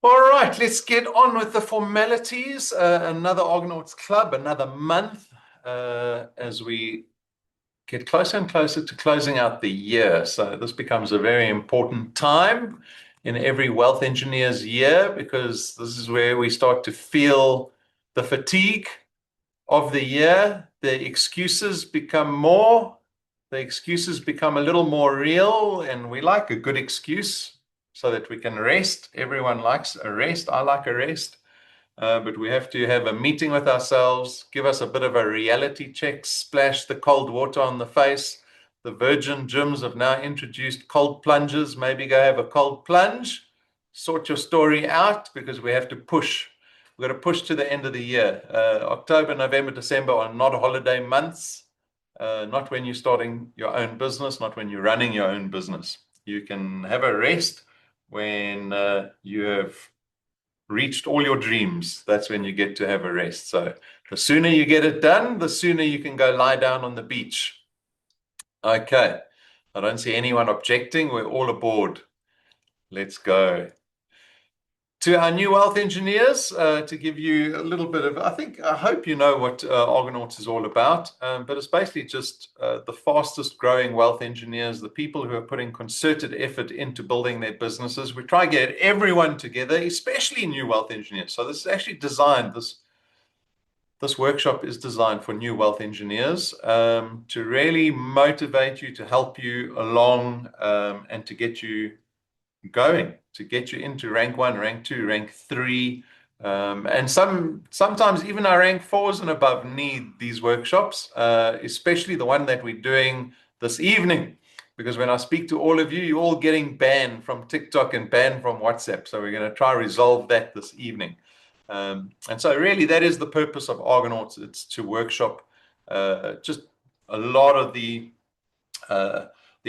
All right, let's get on with the formalities. Another Argonauts Club, another month as we get closer and closer to closing out the year. So this becomes a very important time in every wealth engineer's year because this is where we start to feel the fatigue of the year. The excuses become more, the excuses become a little more real, and we like a good excuse so that we can rest. Everyone likes a rest. I like a rest. But we have to have a meeting with ourselves, give us a bit of a reality check, splash the cold water on the face. The Virgin gyms have now introduced cold plunges. Maybe go have a cold plunge, sort your story out because we have to push. We've got to push to the end of the year. October, November, December are not holiday months, not when you're starting your own business, not when you're running your own business. You can have a rest when you have reached all your dreams. That's when you get to have a rest. So the sooner you get it done, the sooner you can go lie down on the beach. Okay. I don't see anyone objecting. We're all aboard. Let's go. To our new wealth engineers, to give you a little bit of, I hope you know what Argonaut is all about, but it's basically just the fastest growing wealth engineers, the people who are putting concerted effort into building their businesses. We try to get everyone together, especially new wealth engineers. So this is actually designed, this workshop is designed for new wealth engineers to really motivate you, to help you along, and to get you going, to get you into rank one, rank two, rank three. And sometimes even our rank fours and above need these workshops, especially the one that we're doing this evening. Because when I speak to all of you, you're all getting banned from TikTok and banned from WhatsApp. So we're going to try to resolve that this evening. And so really that is the purpose of Argonauts. It's to workshop just a lot of the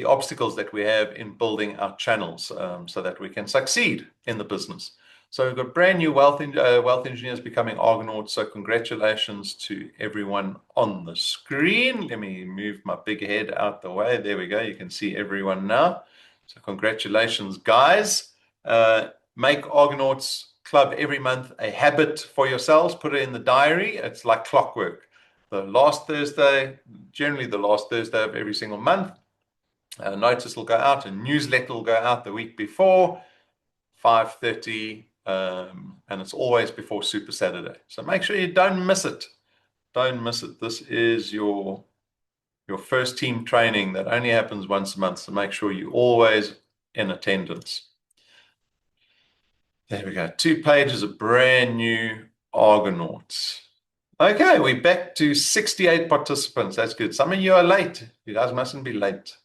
obstacles that we have in building our channels so that we can succeed in the business. So we've got brand new wealth engineers becoming Argonauts. So congratulations to everyone on the screen. Let me move my big head out the way. There we go. You can see everyone now. So congratulations, guys. Make Argonauts Club every month a habit for yourselves. Put it in the diary. It's like clockwork. The last Thursday, generally the last Thursday of every single month, notice will go out, a newsletter will go out the week before, 5:30, and it's always before Super Saturday. So make sure you don't miss it. Don't miss it. This is your first team training that only happens once a month. So make sure you're always in attendance. There we go. 2 pages of brand new Argonauts. Okay, we're back to 68 participants. That's good. Some of you are late. You guys mustn't be late.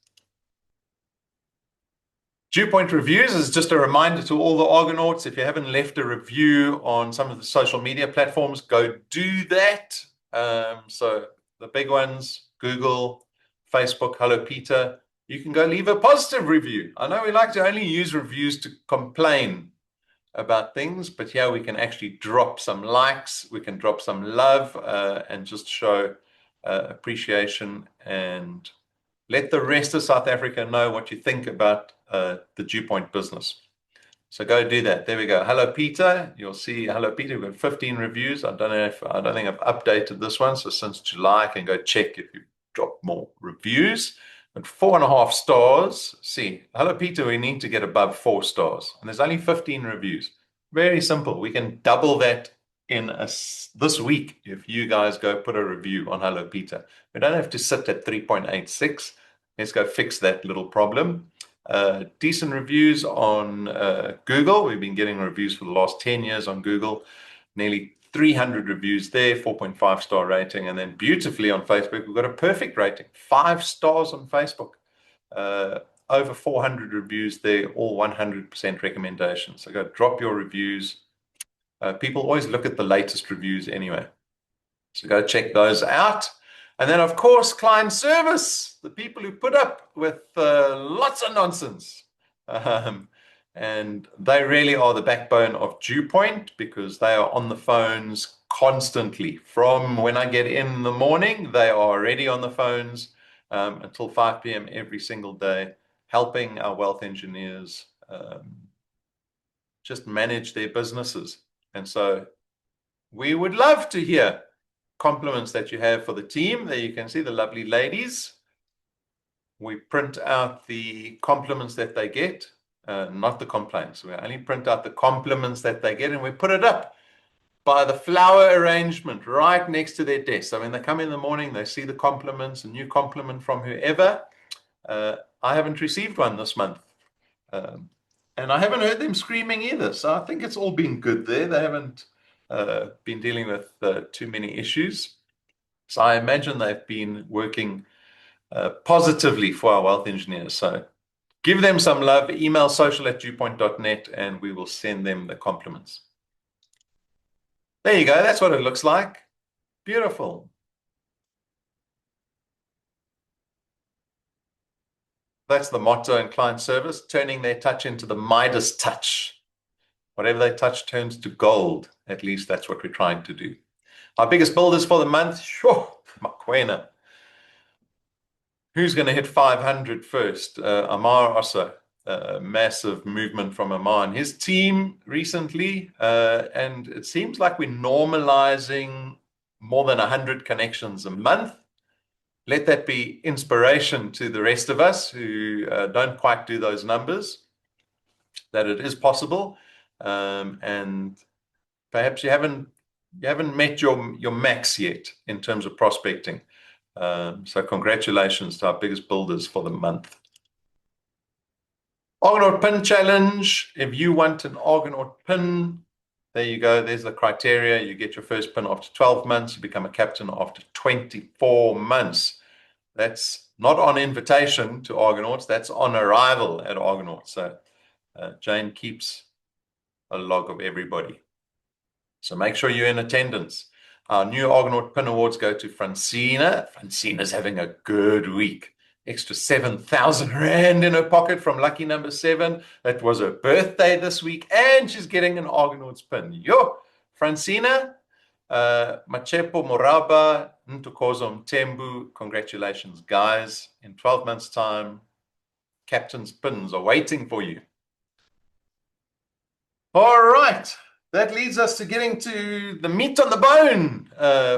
Dew Point Reviews is just a reminder to all the Argonauts. If you haven't left a review on some of the social media platforms, go do that. So the big ones, Google, Facebook, Hello Peter, you can go leave a positive review. I know we like to only use reviews to complain about things, but here we can actually drop some likes, we can drop some love, and just show appreciation and let the rest of South Africa know what you think about the Dew Point business. So go do that. There we go. Hello, Peter. You'll see Hello, Peter. We've got 15 reviews. I don't think I've updated this one. So since July, I can go check if you drop more reviews. But 4.5 stars. See, Hello, Peter, we need to get above 4 stars. And there's only 15 reviews. Very simple. We can double that in this week if you guys go put a review on Hello, Peter. We don't have to sit at 3.86. Let's go fix that little problem. Decent reviews on Google. We've been getting reviews for the last 10 years on Google. Nearly 300 reviews there, 4.5-star rating. And then beautifully on Facebook, we've got a perfect rating, 5 stars on Facebook. Over 400 reviews there, all 100% recommendations. So go drop your reviews. People always look at the latest reviews anyway. So go check those out. And then, of course, client service, the people who put up with lots of nonsense. And they really are the backbone of Dew Point because they are on the phones constantly. From when I get in the morning, they are already on the phones until 5 p.m. every single day, helping our wealth engineers just manage their businesses. And so we would love to hear compliments that you have for the team. There you can see the lovely ladies. We print out the compliments that they get, not the complaints. We only print out the compliments that they get, and we put it up by the flower arrangement right next to their desk. So when they come in the morning, they see the compliments, a new compliment from whoever. I haven't received one this month. And I haven't heard them screaming either. So I think it's all been good there. They haven't been dealing with too many issues. So I imagine they've been working positively for our wealth engineers. So give them some love. Email social@dewpoint.net and we will send them the compliments. There you go. That's what it looks like. Beautiful. That's the motto in client service, turning their touch into the Midas touch. Whatever they touch turns to gold. At least that's what we're trying to do. Our biggest builders for the month, sure, Makwena. Who's going to hit 500 first? Amar Ossa. Massive movement from Amar and his team recently. And it seems like we're normalizing more than 100 connections a month. Let that be inspiration to the rest of us who don't quite do those numbers, that it is possible. And perhaps you haven't met your max yet in terms of prospecting. So congratulations to our biggest builders for the month. Argonaut pin challenge. If you want an Argonaut pin, there you go. There's the criteria. You get your first pin after 12 months. You become a captain after 24 months. That's not on invitation to Argonauts. That's on arrival at Argonauts. So Jane keeps a log of everybody. So make sure you're in attendance. Our new Argonaut pin awards go to Francina. Francina's having a good week. Extra 7,000 Rand in her pocket from lucky number 7. That was her birthday this week, and she's getting an Argonaut's pin. Yo, Francina, Machepo Moraba, Ntokozo Mtembu, congratulations, guys. In 12 months' time, captain's pins are waiting for you. All right, that leads us to getting to the meat on the bone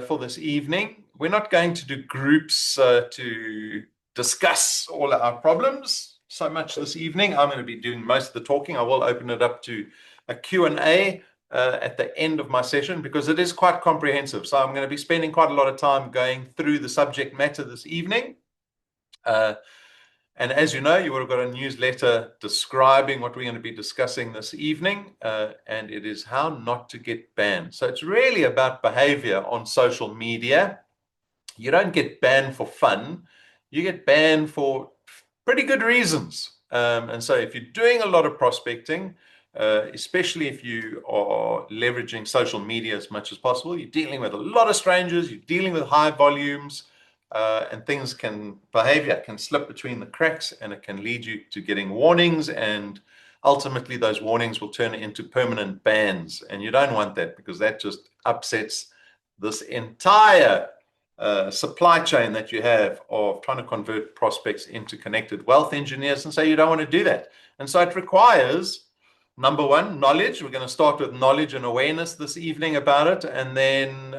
for this evening. We're not going to do groups to discuss all our problems so much this evening. I'm going to be doing most of the talking. I will open it up to a Q&A at the end of my session because it is quite comprehensive. So I'm going to be spending quite a lot of time going through the subject matter this evening. And as you know, you would have got a newsletter describing what we're going to be discussing this evening, and it is how not to get banned. So it's really about behavior on social media. You don't get banned for fun. You get banned for pretty good reasons. And so if you're doing a lot of prospecting, especially if you are leveraging social media as much as possible, you're dealing with a lot of strangers, you're dealing with high volumes, and behavior can slip between the cracks, and it can lead you to getting warnings, and ultimately those warnings will turn into permanent bans. And you don't want that because that just upsets this entire supply chain that you have of trying to convert prospects into connected wealth engineers. And so you don't want to do that. And so it requires, number one, knowledge. We're going to start with knowledge and awareness this evening about it, and then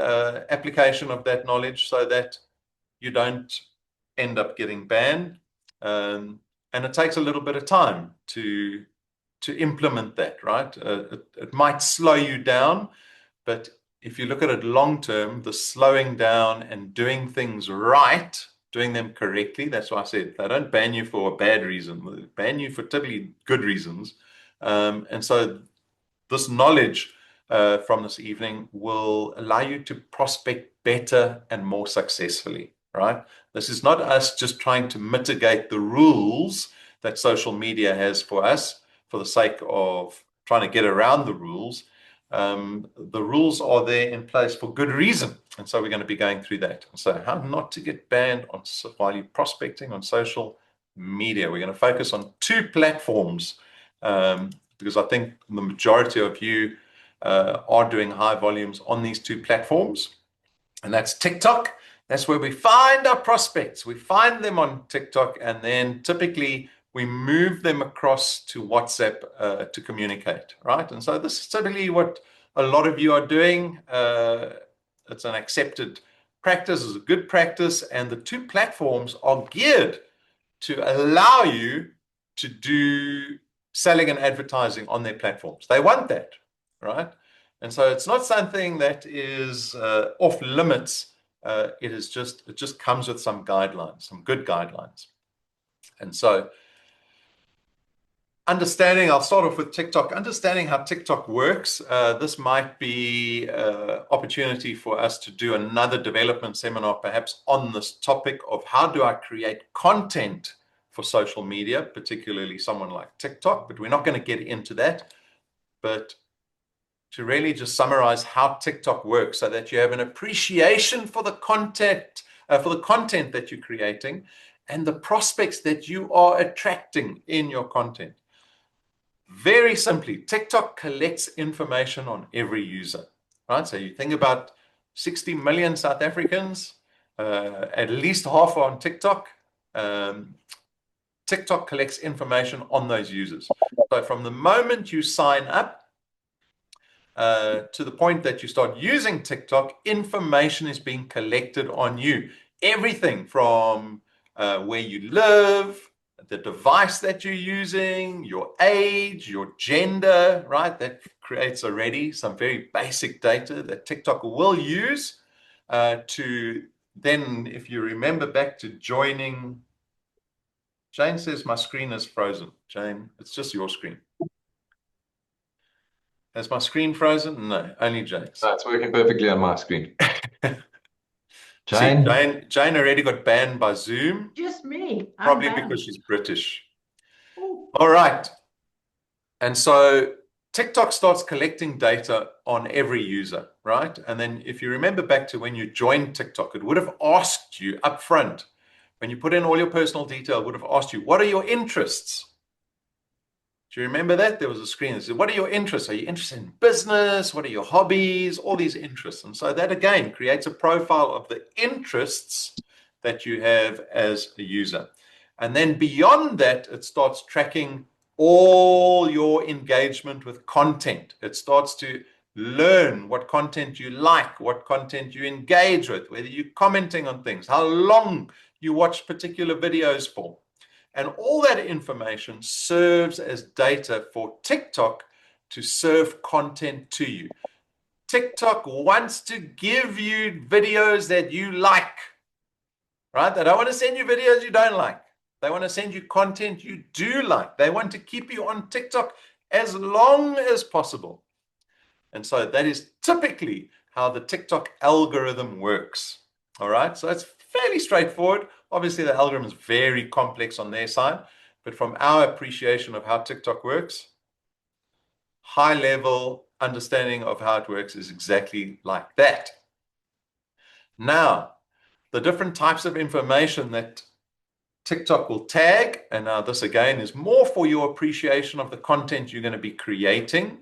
application of that knowledge so that you don't end up getting banned. And it takes a little bit of time to implement that, right? It might slow you down, but if you look at it long term, the slowing down and doing things right, doing them correctly, that's why I said they don't ban you for a bad reason. They ban you for typically good reasons. And so this knowledge from this evening will allow you to prospect better and more successfully, right? This is not us just trying to mitigate the rules that social media has for us for the sake of trying to get around the rules. The rules are there in place for good reason. And so we're going to be going through that. So how not to get banned while you're prospecting on social media. We're going to focus on 2 platforms because I think the majority of you are doing high volumes on these 2 platforms. And that's TikTok. That's where we find our prospects. We find them on TikTok. And then typically we move them across to WhatsApp to communicate, right? And so this is typically what a lot of you are doing. It's an accepted practice, it's a good practice, and the two platforms are geared to allow you to do selling and advertising on their platforms. They want that, right? And so it's not something that is off limits. It just comes with some guidelines, some good guidelines. And so I'll start off with TikTok, understanding how TikTok works. This might be an opportunity for us to do another development seminar, perhaps on this topic of how do I create content for social media, particularly someone like TikTok, but we're not going to get into that. But to really just summarize how TikTok works so that you have an appreciation for the content that you're creating and the prospects that you are attracting in your content. Very simply, TikTok collects information on every user, right? So you think about 60 million South Africans, at least half are on TikTok. TikTok collects information on those users. So from the moment you sign up to the point that you start using TikTok, information is being collected on you. Everything from where you live, the device that you're using, your age, your gender, right? That creates already some very basic data that TikTok will use to then, if you remember back to joining. Jane says my screen is frozen. Jane, it's just your screen. Is my screen frozen? No, only Jane's. No, it's working perfectly on my screen. See, Jane? Jane already got banned by Zoom. Just me. Probably because she's British. Ooh. All right. And so TikTok starts collecting data on every user, right? And then if you remember back to when you joined TikTok, it would have asked you up front, when you put in all your personal detail, it would have asked you, what are your interests? Do you remember that? There was a screen that said, what are your interests? Are you interested in business? What are your hobbies? All these interests. And so that, again, creates a profile of the interests that you have as a user. And then beyond that, it starts tracking all your engagement with content. It starts to learn what content you like, what content you engage with, whether you're commenting on things, how long you watch particular videos for. And all that information serves as data for TikTok to serve content to you. TikTok wants to give you videos that you like, right? They don't want to send you videos you don't like. They want to send you content you do like. They want to keep you on TikTok as long as possible. And so that is typically how the TikTok algorithm works. All right, so it's fairly straightforward. Obviously, the algorithm is very complex on their side, but from our appreciation of how TikTok works, high-level understanding of how it works is exactly like that. Now, the different types of information that TikTok will tag, and now this again is more for your appreciation of the content you're going to be creating,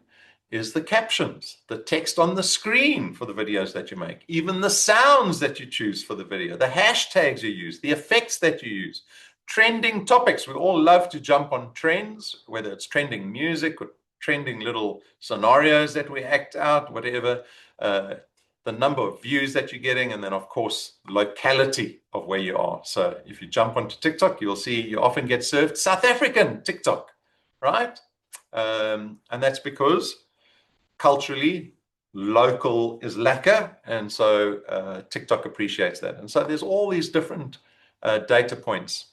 is the captions, the text on the screen for the videos that you make, even the sounds that you choose for the video, the hashtags you use, the effects that you use, trending topics. We all love to jump on trends, whether it's trending music or trending little scenarios that we act out, whatever, the number of views that you're getting, and then, of course, locality of where you are. So if you jump onto TikTok, you'll see you often get served South African TikTok, right? And that's because culturally, local is lacquer, and so TikTok appreciates that. And so there's all these different data points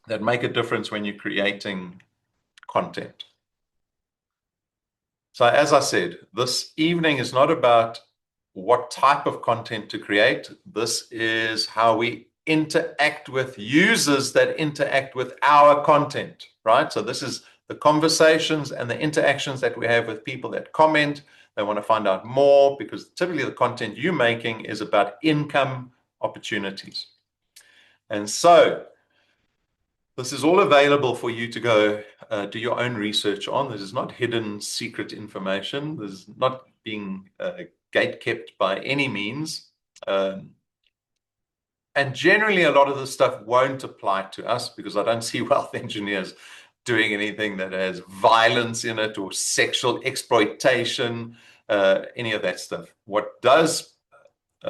that make a difference when you're creating content. So as I said, this evening is not about what type of content to create. This is how we interact with users that interact with our content, right? So this is the conversations and the interactions that we have with people that comment. They want to find out more because typically the content you're making is about income opportunities. And so this is all available for you to go do your own research on. This is not hidden secret information. This is not being gate kept by any means. And generally, a lot of this stuff won't apply to us because I don't see wealth engineers doing anything that has violence in it or sexual exploitation, any of that stuff. What does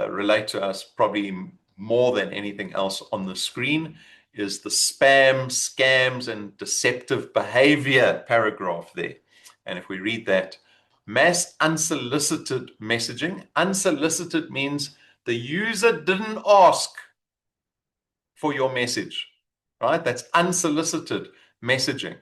relate to us probably more than anything else on the screen is the spam, scams, and deceptive behavior paragraph there. And if we read that, mass unsolicited messaging. Unsolicited means the user didn't ask for your message, right? That's unsolicited messaging.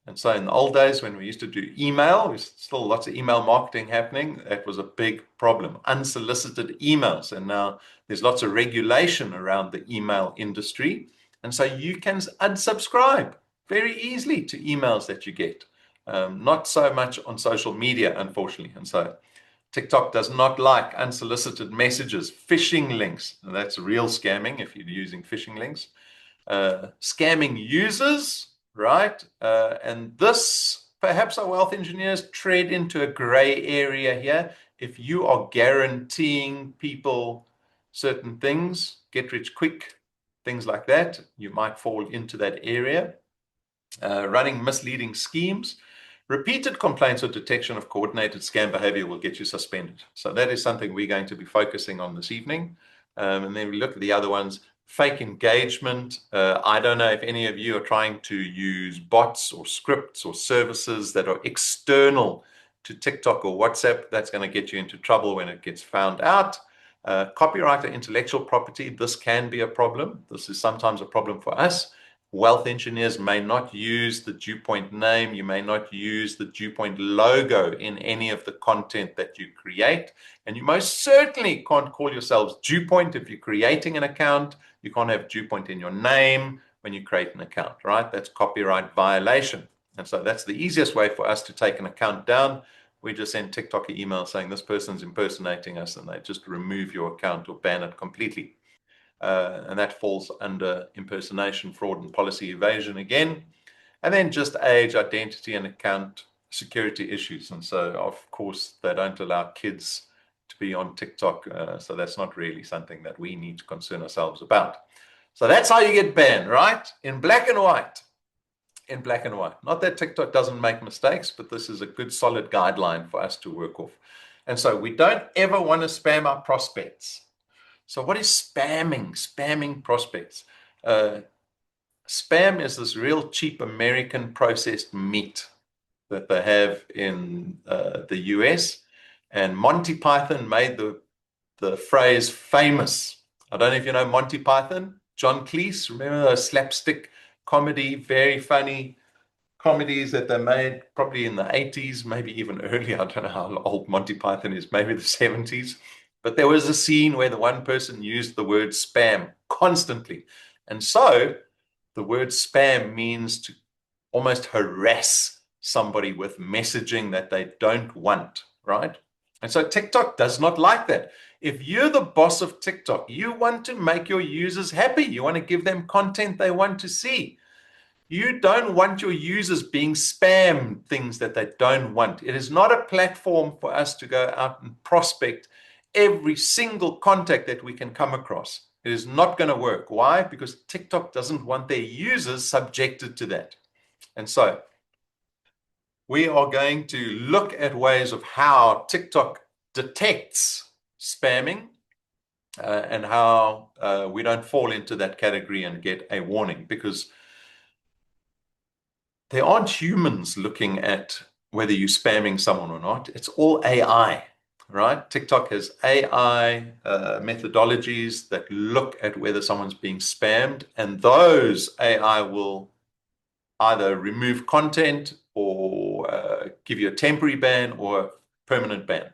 And so in the old days when we used to do email, there's still lots of email marketing happening. That was a big problem, unsolicited emails. And now there's lots of regulation around the email industry. And so you can unsubscribe very easily to emails that you get. Not so much on social media, unfortunately. And so TikTok does not like unsolicited messages, phishing links. And that's real scamming if you're using phishing links. Scamming users, right? And this, perhaps our wealth engineers tread into a gray area here. If you are guaranteeing people certain things, get rich quick, things like that, you might fall into that area. Running misleading schemes. Repeated complaints or detection of coordinated scam behavior will get you suspended. So that is something we're going to be focusing on this evening. And then we look at the other ones. Fake engagement. I don't know if any of you are trying to use bots or scripts or services that are external to TikTok or WhatsApp. That's going to get you into trouble when it gets found out. Copyright or intellectual property. This can be a problem. This is sometimes a problem for us. Wealth engineers may not use the DewPoint name. You may not use the DewPoint logo in any of the content that you create. And you most certainly can't call yourselves DewPoint if you're creating an account. You can't have DewPoint in your name when you create an account, right? That's copyright violation. And so that's the easiest way for us to take an account down. We just send TikTok an email saying this person's impersonating us, and they just remove your account or ban it completely. And that falls under impersonation, fraud, and policy evasion again. And then just age, identity, and account security issues. And so, of course, they don't allow kids to be on TikTok. So that's not really something that we need to concern ourselves about. So that's how you get banned, right? In black and white. In black and white. Not that TikTok doesn't make mistakes, but this is a good solid guideline for us to work off. And so we don't ever want to spam our prospects. So what is spamming? Spamming prospects. Spam is this real cheap American processed meat that they have in the US. And Monty Python made the phrase famous. I don't know if you know Monty Python. John Cleese, remember those slapstick comedy, very funny comedies that they made probably in the 80s, maybe even earlier. I don't know how old Monty Python is, maybe the 70s. But there was a scene where the one person used the word spam constantly. And so the word spam means to almost harass somebody with messaging that they don't want, right? And so TikTok does not like that. If you're the boss of TikTok, you want to make your users happy. You want to give them content they want to see. You don't want your users being spammed things that they don't want. It is not a platform for us to go out and prospect every single contact that we can come across. It is not going to work. Why? Because TikTok doesn't want their users subjected to that. And so we are going to look at ways of how TikTok detects spamming and how we don't fall into that category and get a warning, because there aren't humans looking at whether you're spamming someone or not. It's all AI, right? TikTok has AI methodologies that look at whether someone's being spammed, and those AI will either remove content or give you a temporary ban or a permanent ban.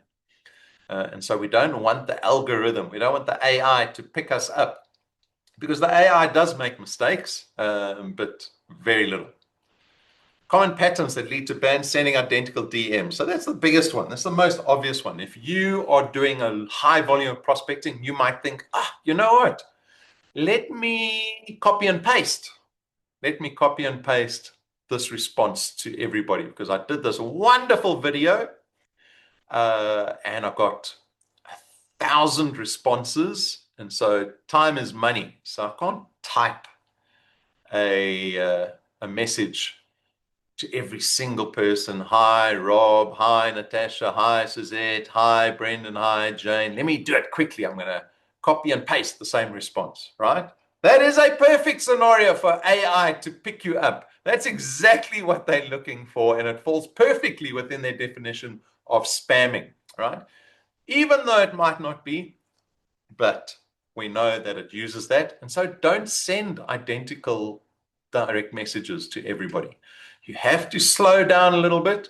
And so we don't want the algorithm, we don't want the AI to pick us up, because the AI does make mistakes, but very little. Common patterns that lead to bans: sending identical DMs. So that's the biggest one. That's the most obvious one. If you are doing a high volume of prospecting, you might think, you know what? Let me copy and paste. Let me copy and paste this response to everybody, because I did this wonderful video and I got 1,000 responses And so time is money. So I can't type a message to every single person. Hi, Rob. Hi, Natasha. Hi, Suzette. Hi, Brendan. Hi, Jane. Let me do it quickly. I'm going to copy and paste the same response, right? That is a perfect scenario for AI to pick you up. That's exactly what they're looking for, and it falls perfectly within their definition of spamming, right? Even though it might not be, but we know that it uses that. And so don't send identical direct messages to everybody. You have to slow down a little bit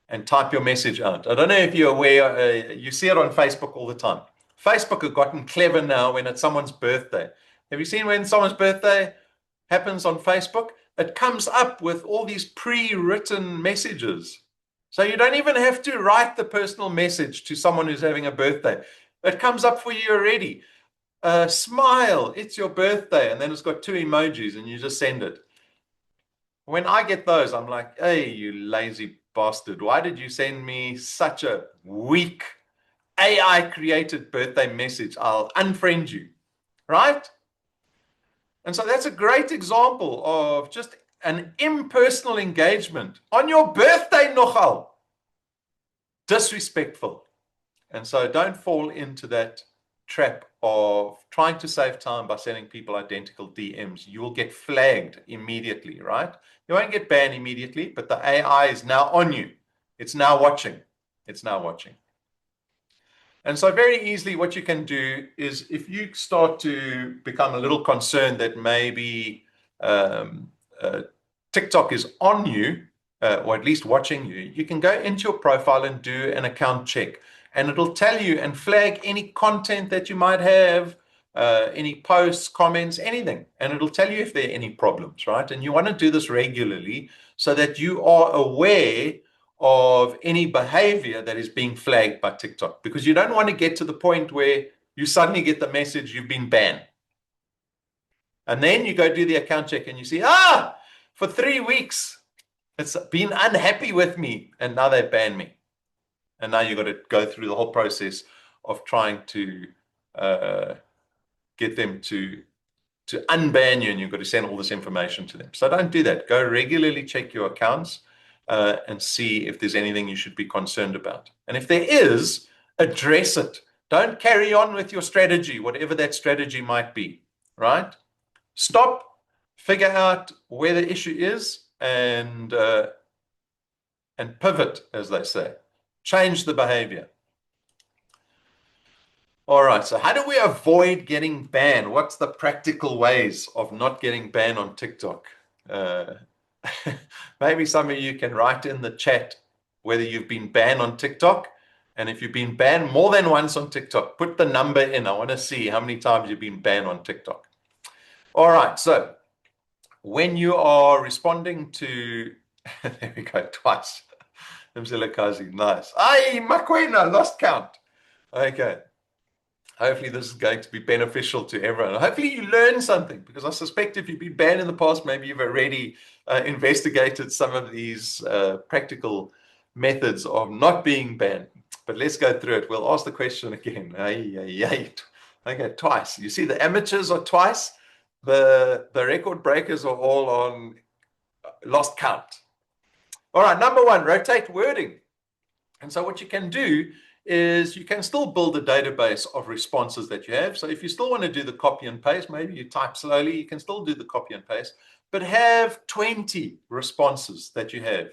and type your message out. I don't know if you're aware, you see it on Facebook all the time. Facebook have gotten clever now when it's someone's birthday. Have you seen when someone's birthday happens on Facebook? It comes up with all these pre-written messages. So you don't even have to write the personal message to someone who's having a birthday. It comes up for you already. Smile, it's your birthday. And then it's got two emojis and you just send it. When I get those, I'm like, hey, you lazy bastard. Why did you send me such a weak AI created birthday message? I'll unfriend you, right? And so that's a great example of just an impersonal engagement on your birthday, nogal. Disrespectful. And so don't fall into that trap of trying to save time by sending people identical DMs. You will get flagged immediately, right? You won't get banned immediately, but the AI is now on you. It's now watching. It's now watching. And so very easily what you can do is if you start to become a little concerned that maybe TikTok is on you, or at least watching you, you can go into your profile and do an account check. And it'll tell you and flag any content that you might have, any posts, comments, anything. And it'll tell you if there are any problems, right? And you want to do this regularly so that you are aware of any behavior that is being flagged by TikTok, because you don't want to get to the point where you suddenly get the message you've been banned. And then you go do the account check and you see, for 3 weeks, it's been unhappy with me. And now they banned me. And now you've got to go through the whole process of trying to get them to unban you, and you've got to send all this information to them. So don't do that. Go regularly check your accounts and see if there's anything you should be concerned about. And if there is, address it. Don't carry on with your strategy, whatever that strategy might be, right? Stop, figure out where the issue is, and pivot, as they say. Change the behavior. All right, so how do we avoid getting banned? What's the practical ways of not getting banned on TikTok? Maybe some of you can write in the chat whether you've been banned on TikTok. And if you've been banned more than once on TikTok, put the number in. I want to see how many times you've been banned on TikTok. All right, so when you are responding to, there we go, twice. Mzilikazi, nice. Ay, Makwena, lost count. Okay. Hopefully this is going to be beneficial to everyone. Hopefully you learn something, because I suspect if you've been banned in the past, maybe you've already investigated some of these practical methods of not being banned. But let's go through it. We'll ask the question again. Okay, twice. You see the amateurs are twice. The record breakers are all on lost count. All right, number one, rotate wording. And so what you can do is you can still build a database of responses that you have. So if you still want to do the copy and paste, maybe you type slowly, you can still do the copy and paste, but have 20 responses that you have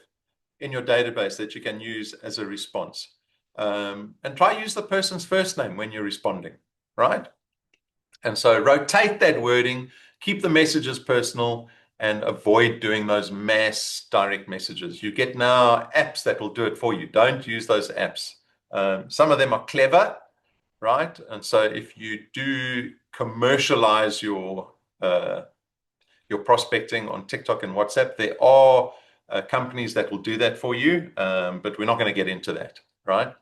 in your database that you can use as a response. And try use the person's first name when you're responding, right? And so rotate that wording, keep the messages personal, and avoid doing those mass direct messages. You get now apps that will do it for you. Don't use those apps. Some of them are clever, right? And so if you do commercialize your prospecting on TikTok and WhatsApp, there are companies that will do that for you, but we're not going to get into that, right?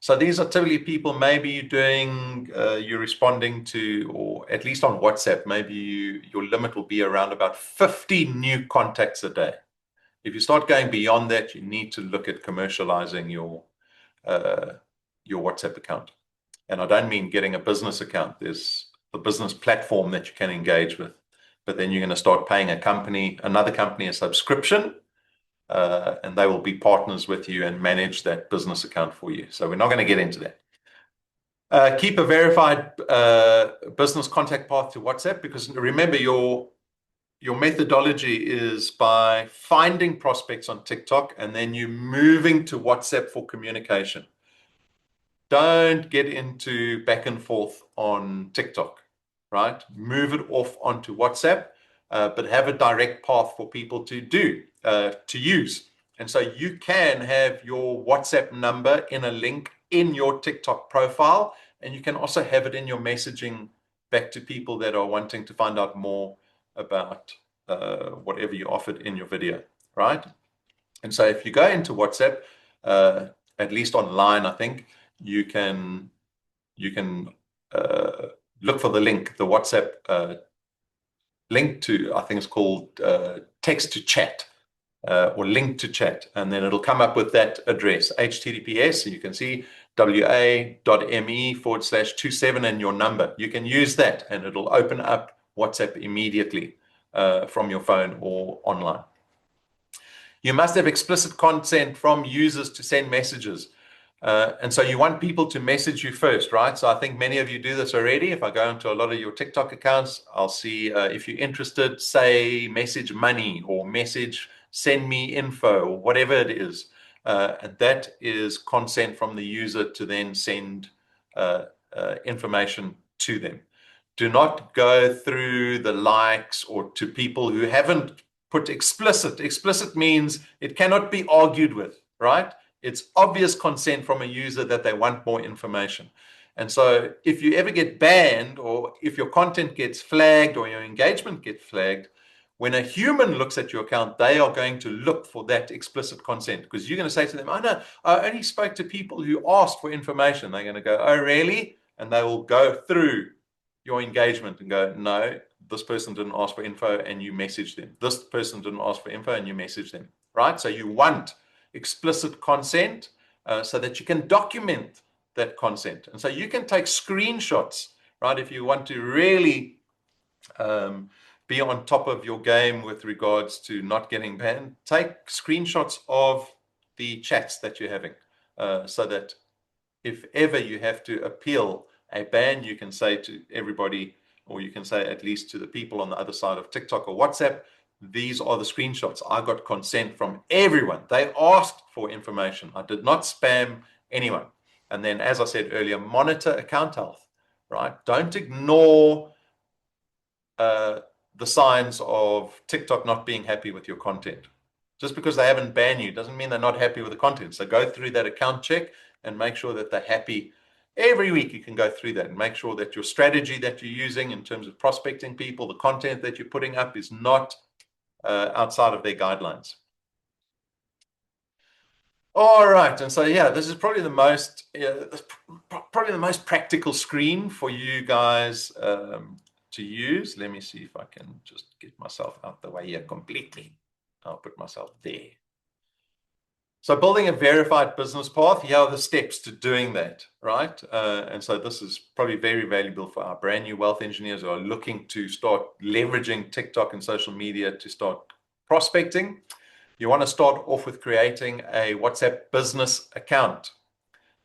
So these are typically people, maybe you're responding to, or at least on WhatsApp, maybe your limit will be around about 50 new contacts a day. If you start going beyond that, you need to look at commercializing your WhatsApp account. And I don't mean getting a business account. There's the business platform that you can engage with. But then you're going to start paying another company, a subscription, and they will be partners with you and manage that business account for you. So we're not going to get into that. Keep a verified business contact path to WhatsApp, because remember, your methodology is by finding prospects on TikTok and then you moving to WhatsApp for communication. Don't get into back and forth on TikTok, right? Move it off onto WhatsApp, but have a direct path for people to use. And so you can have your WhatsApp number in a link in your TikTok profile, and you can also have it in your messaging back to people that are wanting to find out more about whatever you offered in your video, right? And so if you go into WhatsApp, at least online, I think you can look for the link, the WhatsApp link to, I think it's called text to chat or link to chat, and then it'll come up with that address, HTTPS. So you can see wa.me/27 and your number. You can use that, and it'll open up WhatsApp immediately from your phone or online. You must have explicit consent from users to send messages. And so you want people to message you first, right? So I think many of you do this already. If I go into a lot of your TikTok accounts, I'll see if you're interested, say message money or message send me info or whatever it is. And that is consent from the user to then send information to them. Do not go through the likes or to people who haven't put explicit. Explicit means it cannot be argued with, right? It's obvious consent from a user that they want more information. And so if you ever get banned, or if your content gets flagged or your engagement gets flagged, when a human looks at your account, they are going to look for that explicit consent, because you're going to say to them, oh no, I only spoke to people who asked for information. They're going to go, oh really? And they will go through your engagement and go, no, this person didn't ask for info, and you message them. This person didn't ask for info, and you message them, right? So you want explicit consent so that you can document that consent. And so you can take screenshots, right? If you want to really be on top of your game with regards to not getting banned, take screenshots of the chats that you're having so that if ever you have to appeal a ban, you can say to everybody, or you can say at least to the people on the other side of TikTok or WhatsApp, these are the screenshots. I got consent from everyone. They asked for information. I did not spam anyone. And then, as I said earlier, monitor account health, right? Don't ignore the signs of TikTok not being happy with your content. Just because they haven't banned you doesn't mean they're not happy with the content. So go through that account check and make sure that they're happy. Every week you can go through that and make sure that your strategy that you're using in terms of prospecting people, the content that you're putting up is not outside of their guidelines. All right, and so yeah, this is probably the most practical screen for you guys to use. Let me see if I can just get myself out the way here completely. I'll put myself there. So building a verified business path, here are the steps to doing that, right? And so this is probably very valuable for our brand new wealth engineers who are looking to start leveraging TikTok and social media to start prospecting. You want to start off with creating a WhatsApp business account.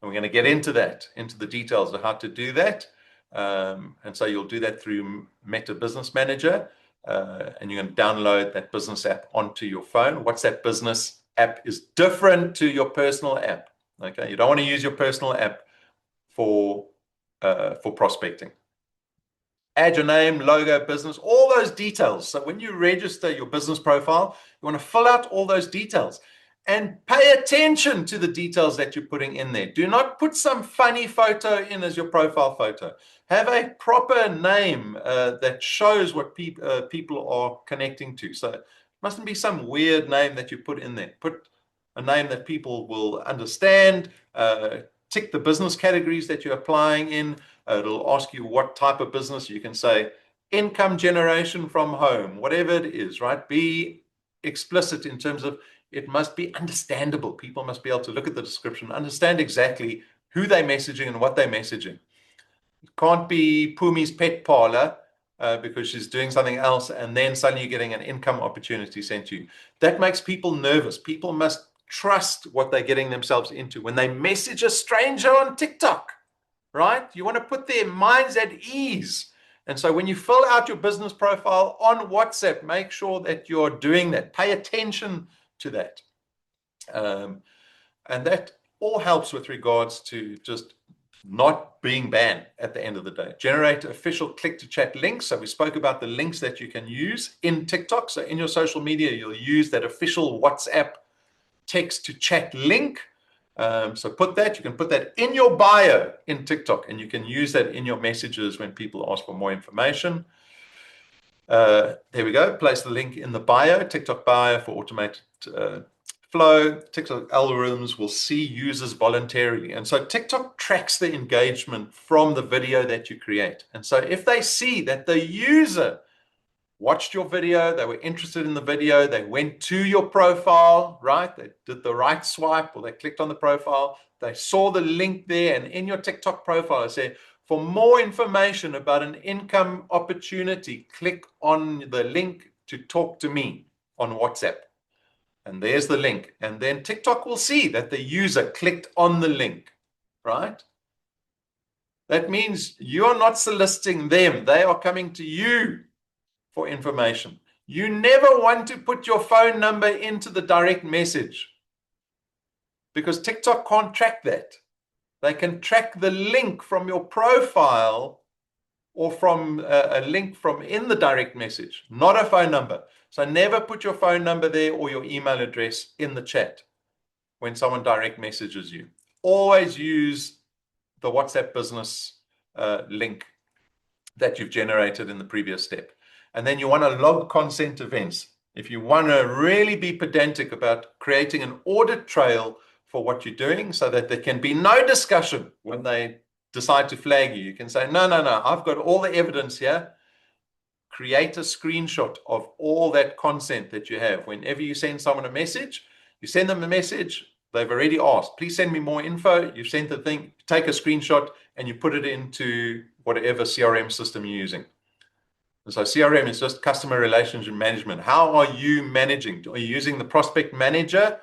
And we're going to get into that, into the details of how to do that. And so you'll do that through Meta Business Manager. And you're going to download that business app onto your phone. WhatsApp Business app is different to your personal app. Okay, you don't want to use your personal app for prospecting. Add your name, logo, business, all those details. So when you register your business profile, you want to fill out all those details and pay attention to the details that you're putting in there. Do not put some funny photo in as your profile photo. Have a proper name that shows what people are connecting to. So it mustn't be some weird name that you put in there. Put a name that people will understand. Tick the business categories that you're applying in. It'll ask you what type of business. You can say income generation from home, whatever it is, right? Be explicit in terms of it must be understandable. People must be able to look at the description, understand exactly who they're messaging and what they're messaging. It can't be Pumi's pet parlor because she's doing something else, and then suddenly you're getting an income opportunity sent to you. That makes people nervous. People must trust what they're getting themselves into. When they message a stranger on TikTok, right? You want to put their minds at ease. And so when you fill out your business profile on WhatsApp, make sure that you're doing that. Pay attention to that. And that all helps with regards to just not being banned at the end of the day. Generate official click-to-chat links. So we spoke about the links that you can use in TikTok. So in your social media, you'll use that official WhatsApp text-to-chat link. So you can put that in your bio in TikTok, and you can use that in your messages when people ask for more information. There we go. Place the link in the bio, TikTok bio for automated flow. TikTok algorithms will see users voluntarily. And so TikTok tracks the engagement from the video that you create. And so if they see that the user watched your video, they were interested in the video, they went to your profile, right? They did the right swipe, or they clicked on the profile, they saw the link there, and in your TikTok profile, I say, for more information about an income opportunity, click on the link to talk to me on WhatsApp. And there's the link. And then TikTok will see that the user clicked on the link, right? That means you're not soliciting them. They are coming to you for information. You never want to put your phone number into the direct message because TikTok can't track that. They can track the link from your profile or from a link from in the direct message, not a phone number. So never put your phone number there or your email address in the chat when someone direct messages you. Always use the WhatsApp business link that you've generated in the previous step. And then you want to log consent events. If you want to really be pedantic about creating an audit trail for what you're doing so that there can be no discussion when they decide to flag you, you can say, no, I've got all the evidence here. Create a screenshot of all that consent that you have. Whenever you send someone a message, you send them a message, they've already asked, please send me more info. You sent the thing, take a screenshot, and you put it into whatever CRM system you're using. And so CRM is just customer relationship management. How are you managing? Are you using the prospect manager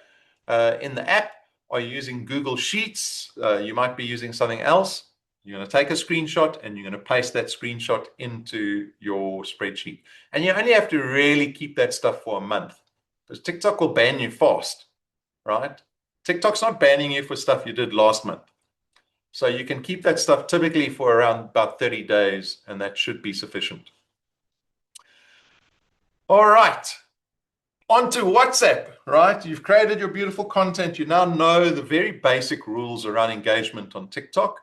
in the app? Are you using Google Sheets? You might be using something else. You're going to take a screenshot and you're going to paste that screenshot into your spreadsheet. And you only have to really keep that stuff for a month because TikTok will ban you fast, right? TikTok's not banning you for stuff you did last month. So you can keep that stuff typically for around about 30 days, and that should be sufficient. All right. On to WhatsApp, right? You've created your beautiful content. You now know the very basic rules around engagement on TikTok.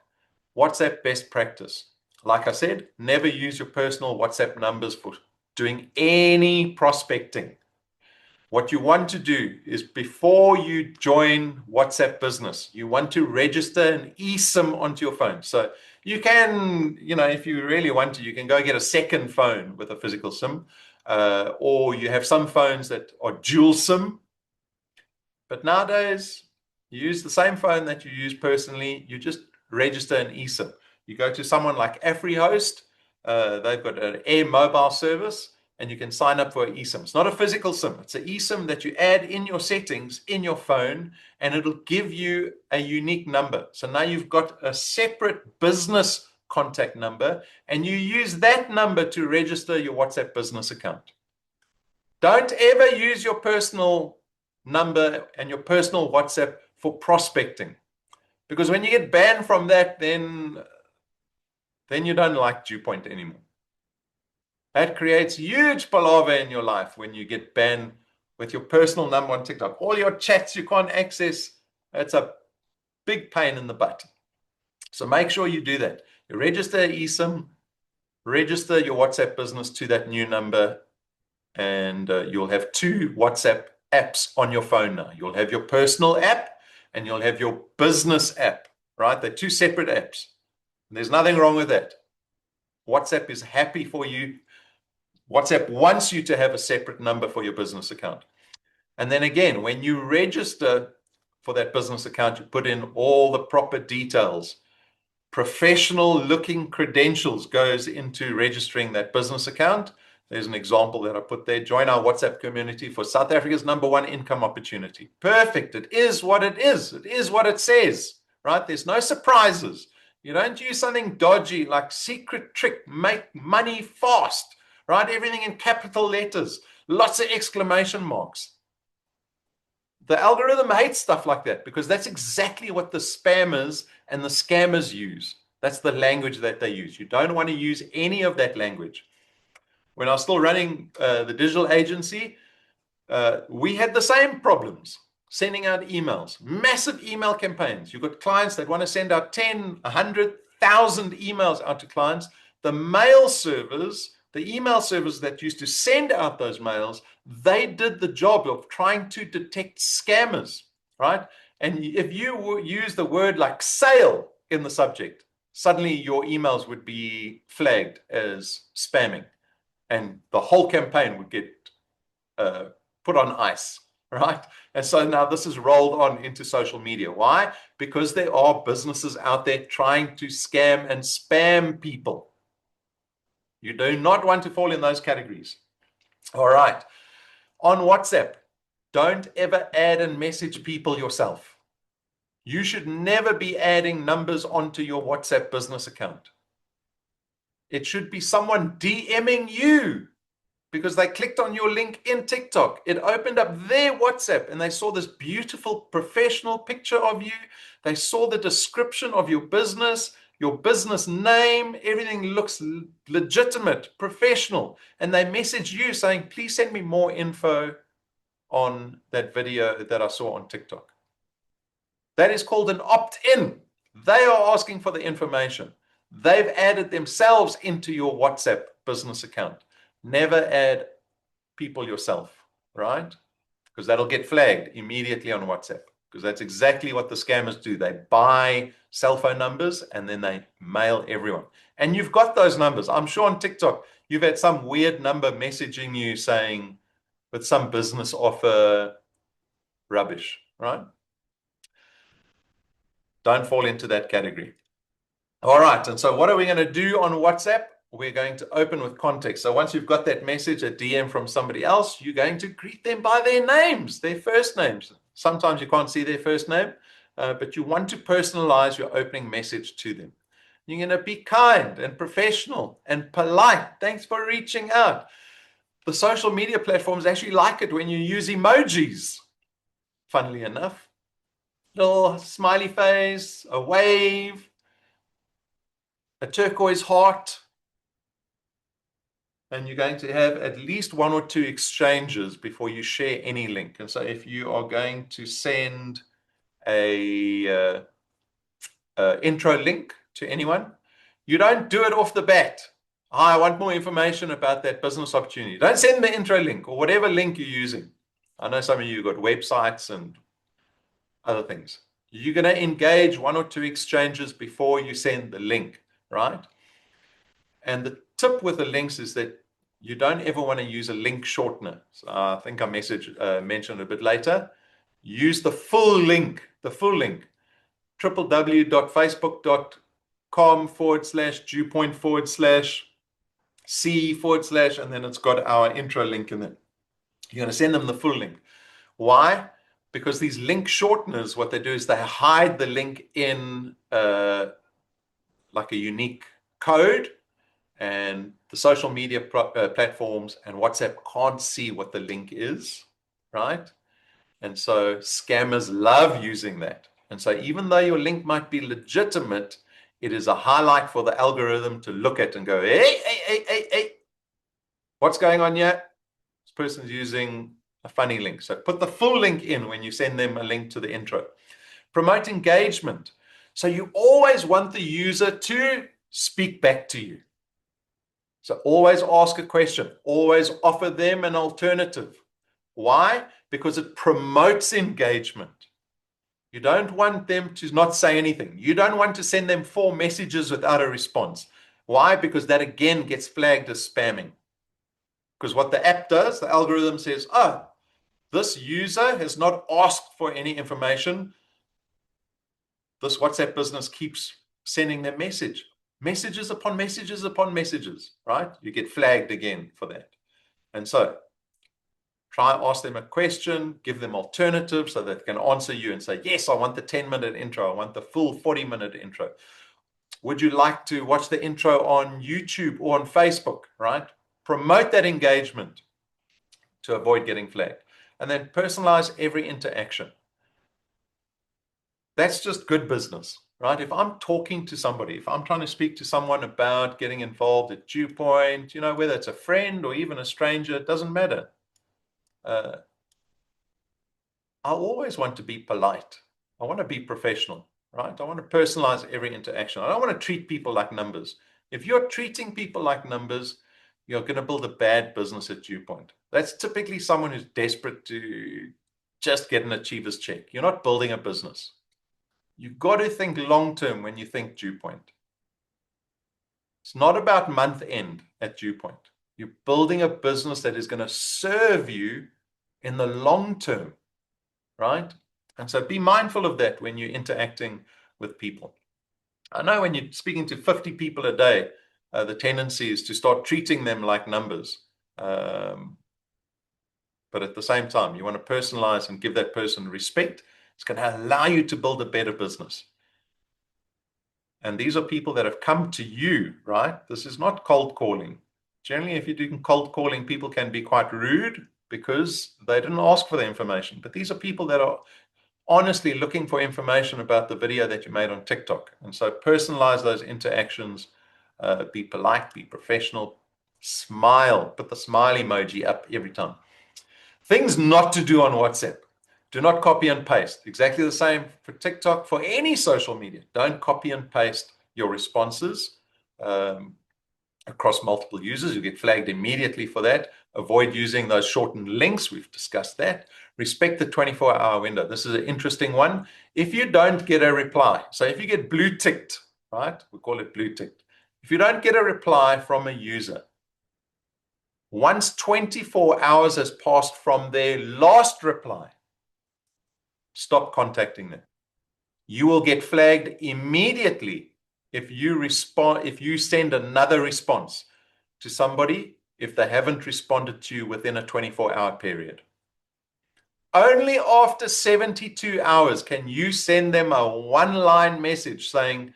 WhatsApp best practice. Like I said, never use your personal WhatsApp numbers for doing any prospecting. What you want to do is before you join WhatsApp business, you want to register an eSIM onto your phone. So you can, if you really want to, you can go get a second phone with a physical SIM, or you have some phones that are dual SIM. But nowadays, you use the same phone that you use personally, you just register an eSIM. You go to someone like AfriHost, they've got an air mobile service, and you can sign up for an eSIM. It's not a physical SIM. It's an eSIM that you add in your settings in your phone, and it'll give you a unique number. So now you've got a separate business contact number, and you use that number to register your WhatsApp business account. Don't ever use your personal number and your personal WhatsApp for prospecting, because when you get banned from that, then you don't like DewPoint anymore. That creates huge palaver in your life when you get banned with your personal number on TikTok. All your chats you can't access. It's a big pain in the butt. So make sure you do that. You register eSIM, register your WhatsApp business to that new number, and you'll have two WhatsApp apps on your phone now. You'll have your personal app and you'll have your business app, right? They're two separate apps. There's nothing wrong with that. WhatsApp is happy for you. WhatsApp wants you to have a separate number for your business account. And then again, when you register for that business account, you put in all the proper details, professional looking credentials goes into registering that business account. There's an example that I put there. Join our WhatsApp community for South Africa's #1 income opportunity. Perfect. It is what it is. It is what it says, right? There's no surprises. You don't use something dodgy like secret trick, make money fast, right? Everything in capital letters, lots of exclamation marks. The algorithm hates stuff like that because that's exactly what the spammers and the scammers use. That's the language that they use. You don't want to use any of that language. When I was still running the digital agency, we had the same problems sending out emails, massive email campaigns. You've got clients that want to send out 10, 100,000 emails out to clients. The mail servers, the email servers that used to send out those mails, they did the job of trying to detect scammers, right? And if you use the word like sale in the subject, suddenly your emails would be flagged as spamming, and the whole campaign would get put on ice, right? And so now this is rolled on into social media. Why? Because there are businesses out there trying to scam and spam people. You do not want to fall in those categories. All right. On WhatsApp, don't ever add and message people yourself. You should never be adding numbers onto your WhatsApp business account. It should be someone DMing you because they clicked on your link in TikTok. It opened up their WhatsApp and they saw this beautiful professional picture of you. They saw the description of your business name, everything looks legitimate, professional. And they message you saying, please send me more info on that video that I saw on TikTok. That is called an opt-in. They are asking for the information. They've added themselves into your WhatsApp business account. Never add people yourself, right? Because that'll get flagged immediately on WhatsApp. Because that's exactly what the scammers do. They buy cell phone numbers and then they mail everyone. And you've got those numbers. I'm sure on TikTok, you've had some weird number messaging you saying with some business offer rubbish, right? Don't fall into that category. All right. And so what are we going to do on WhatsApp? We're going to open with context. So once you've got that message, a DM from somebody else, you're going to greet them by their names, their first names. Sometimes you can't see their first name, but you want to personalize your opening message to them. You're going to be kind and professional and polite. Thanks for reaching out. The social media platforms actually like it when you use emojis, funnily enough. Little smiley face, a wave, a turquoise heart. And you're going to have at least 1 or 2 exchanges before you share any link. And so if you are going to send a intro link to anyone, you don't do it off the bat. I want more information about that business opportunity. Don't send the intro link or whatever link you're using. I know some of you got websites and other things. You're going to engage 1 or 2 exchanges before you send the link, right? And the tip with the links is that you don't ever want to use a link shortener. So I think I mentioned a bit later. Use the full link, www.facebook.com/dewpoint/c/ and then it's got our intro link in it. You're going to send them the full link. Why? Because these link shorteners, what they do is they hide the link in like a unique code, and the social media platforms and WhatsApp can't see what the link is, right? And so scammers love using that. And so even though your link might be legitimate, it is a highlight for the algorithm to look at and go, hey, what's going on here? This person's using a funny link. So put the full link in when you send them a link to the intro. Promote engagement. So you always want the user to speak back to you. So always ask a question, always offer them an alternative. Why? Because it promotes engagement. You don't want them to not say anything. You don't want to send them 4 messages without a response. Why? Because that again gets flagged as spamming. Because what the app does, the algorithm says, oh, this user has not asked for any information. This WhatsApp business keeps sending them messages upon messages upon messages, right? You get flagged again for that. And so try ask them a question, give them alternatives so that they can answer you and say, yes, I want the 10-minute intro. I want the full 40-minute intro. Would you like to watch the intro on YouTube or on Facebook, right? Promote that engagement to avoid getting flagged. And then personalize every interaction. That's just good business, right? If I'm talking to somebody, if I'm trying to speak to someone about getting involved at Dew Point, whether it's a friend or even a stranger, it doesn't matter. I always want to be polite. I want to be professional, right? I want to personalize every interaction. I don't want to treat people like numbers. If you're treating people like numbers, you're going to build a bad business at Dew Point. That's typically someone who's desperate to just get an achiever's check. You're not building a business. You've got to think long-term when you think Dew Point. It's not about month end at Dew Point. You're building a business that is going to serve you in the long term, right? And so be mindful of that when you're interacting with people. I know when you're speaking to 50 people a day, the tendency is to start treating them like numbers. But at the same time, you want to personalize and give that person respect. It's going to allow you to build a better business. And these are people that have come to you, right? This is not cold calling. Generally, if you're doing cold calling, people can be quite rude because they didn't ask for the information. But these are people that are honestly looking for information about the video that you made on TikTok. And so personalize those interactions, be polite, be professional, smile, put the smile emoji up every time. Things not to do on WhatsApp. Do not copy and paste. Exactly the same for TikTok, for any social media. Don't copy and paste your responses across multiple users. You get flagged immediately for that. Avoid using those shortened links. We've discussed that. Respect the 24-hour window. This is an interesting one. If you don't get a reply, so if you get blue ticked, right? We call it blue ticked. If you don't get a reply from a user, once 24 hours has passed from their last reply, stop contacting them. You will get flagged immediately if you send another response to somebody if they haven't responded to you within a 24-hour period. Only after 72 hours can you send them a one-line message saying,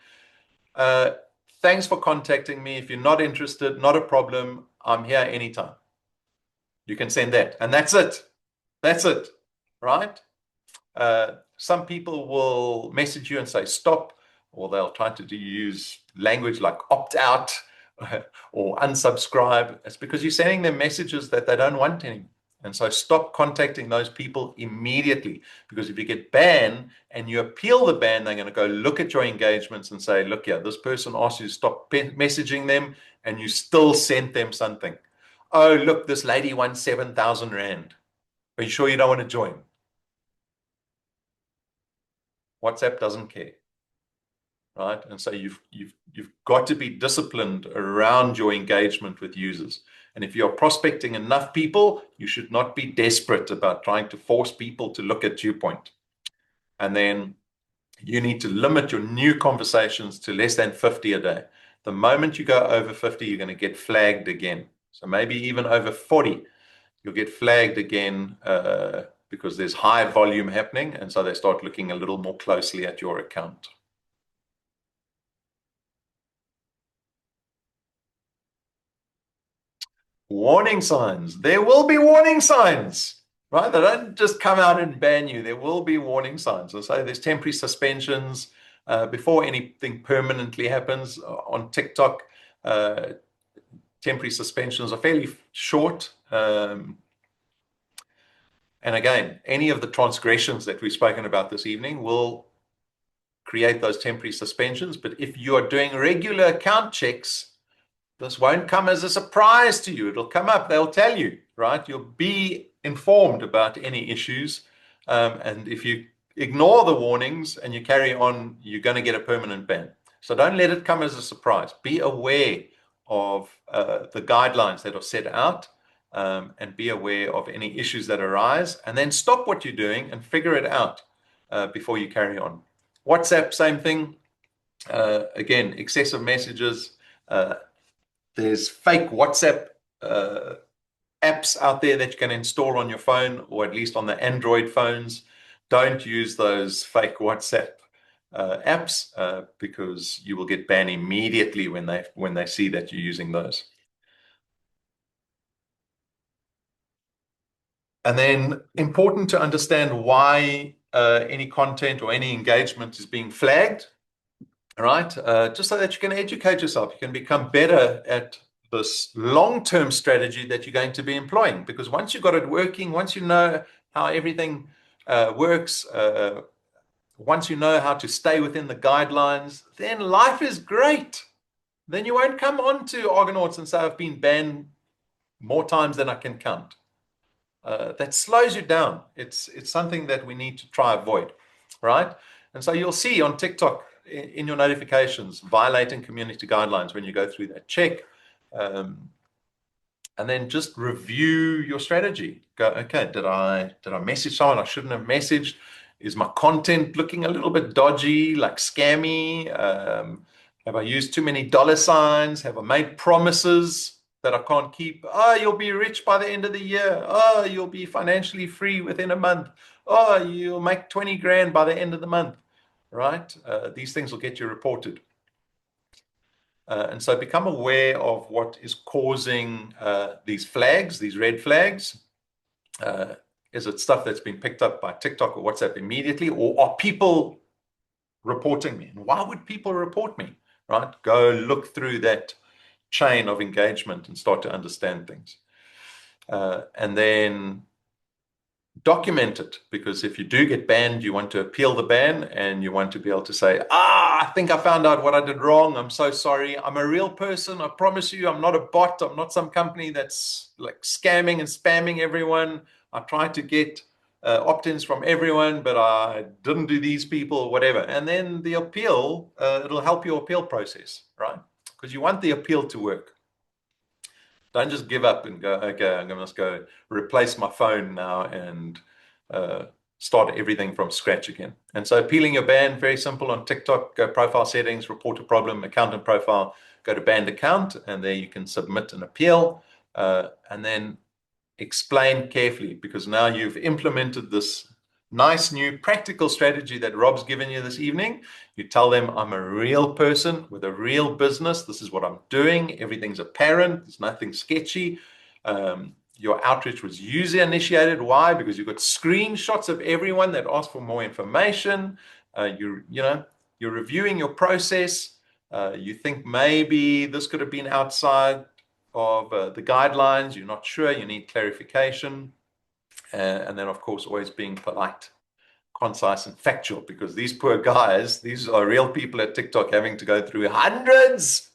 thanks for contacting me. If you're not interested, not a problem. I'm here anytime. You can send that. And that's it. That's it. Right? Some people will message you and say stop, or they'll try to use language like opt out or unsubscribe. It's because you're sending them messages that they don't want anymore. And so stop contacting those people immediately, because if you get banned and you appeal the ban, they're going to go look at your engagements and say, look, yeah, this person asked you to stop messaging them and you still sent them something. Oh, look, this lady won 7,000 Rand. Are you sure you don't want to join? WhatsApp doesn't care, right? And so you've got to be disciplined around your engagement with users. And if you're prospecting enough people, you should not be desperate about trying to force people to look at Dew Point. And then you need to limit your new conversations to less than 50 a day. The moment you go over 50, you're going to get flagged again. So maybe even over 40, you'll get flagged again because there's high volume happening. And so they start looking a little more closely at your account. Warning signs. There will be warning signs, right? They don't just come out and ban you. There will be warning signs. So there's temporary suspensions before anything permanently happens. On TikTok, temporary suspensions are fairly short. And again, any of the transgressions that we've spoken about this evening will create those temporary suspensions. But if you are doing regular account checks, this won't come as a surprise to you. It'll come up. They'll tell you, right? You'll be informed about any issues. And if you ignore the warnings and you carry on, you're going to get a permanent ban. So don't let it come as a surprise. Be aware of the guidelines that are set out and be aware of any issues that arise. And then stop what you're doing and figure it out before you carry on. WhatsApp, same thing. Again, excessive messages. There's fake WhatsApp apps out there that you can install on your phone, or at least on the Android phones. Don't use those fake WhatsApp apps because you will get banned immediately when they see that you're using those. And then important to understand why any content or any engagement is being flagged, right? Just so that you can educate yourself, you can become better at this long-term strategy that you're going to be employing. Because once you've got it working, once you know how everything works, once you know how to stay within the guidelines, then life is great. Then you won't come on to Argonauts and say, I've been banned more times than I can count. That slows you down. It's something that we need to try avoid, right? And so you'll see on TikTok in your notifications, violating community guidelines when you go through that check. And then just review your strategy. Go, okay, did I message someone I shouldn't have messaged? Is my content looking a little bit dodgy, like scammy? Have I used too many dollar signs? Have I made promises that I can't keep? Oh, you'll be rich by the end of the year. Oh, you'll be financially free within a month. Oh, you'll make 20 grand by the end of the month, right? These things will get you reported. And so become aware of what is causing these flags, these red flags. Is it stuff that's been picked up by TikTok or WhatsApp immediately, or are people reporting me? And why would people report me, right? Go look through that chain of engagement and start to understand things. And then document it, because if you do get banned, you want to appeal the ban and you want to be able to say, I think I found out what I did wrong. I'm so sorry. I'm a real person. I promise you, I'm not a bot. I'm not some company that's like scamming and spamming everyone. I tried to get opt-ins from everyone, but I didn't do these people, whatever. And then the appeal, it'll help your appeal process, right? Because you want the appeal to work. Don't just give up and go, okay, I'm going to go replace my phone now and start everything from scratch again. And so appealing your ban, very simple on TikTok, go profile settings, report a problem, account and profile, go to banned account, and there you can submit an appeal and then explain carefully, because now you've implemented this nice new practical strategy that Rob's given you this evening. You tell them, I'm a real person with a real business. This is what I'm doing. Everything's apparent. There's nothing sketchy. Your outreach was user initiated. Why? Because you've got screenshots of everyone that asked for more information. You're reviewing your process. You think maybe this could have been outside of the guidelines. You're not sure. You need clarification. And then, of course, always being polite, concise, and factual, because these poor guys, these are real people at TikTok having to go through hundreds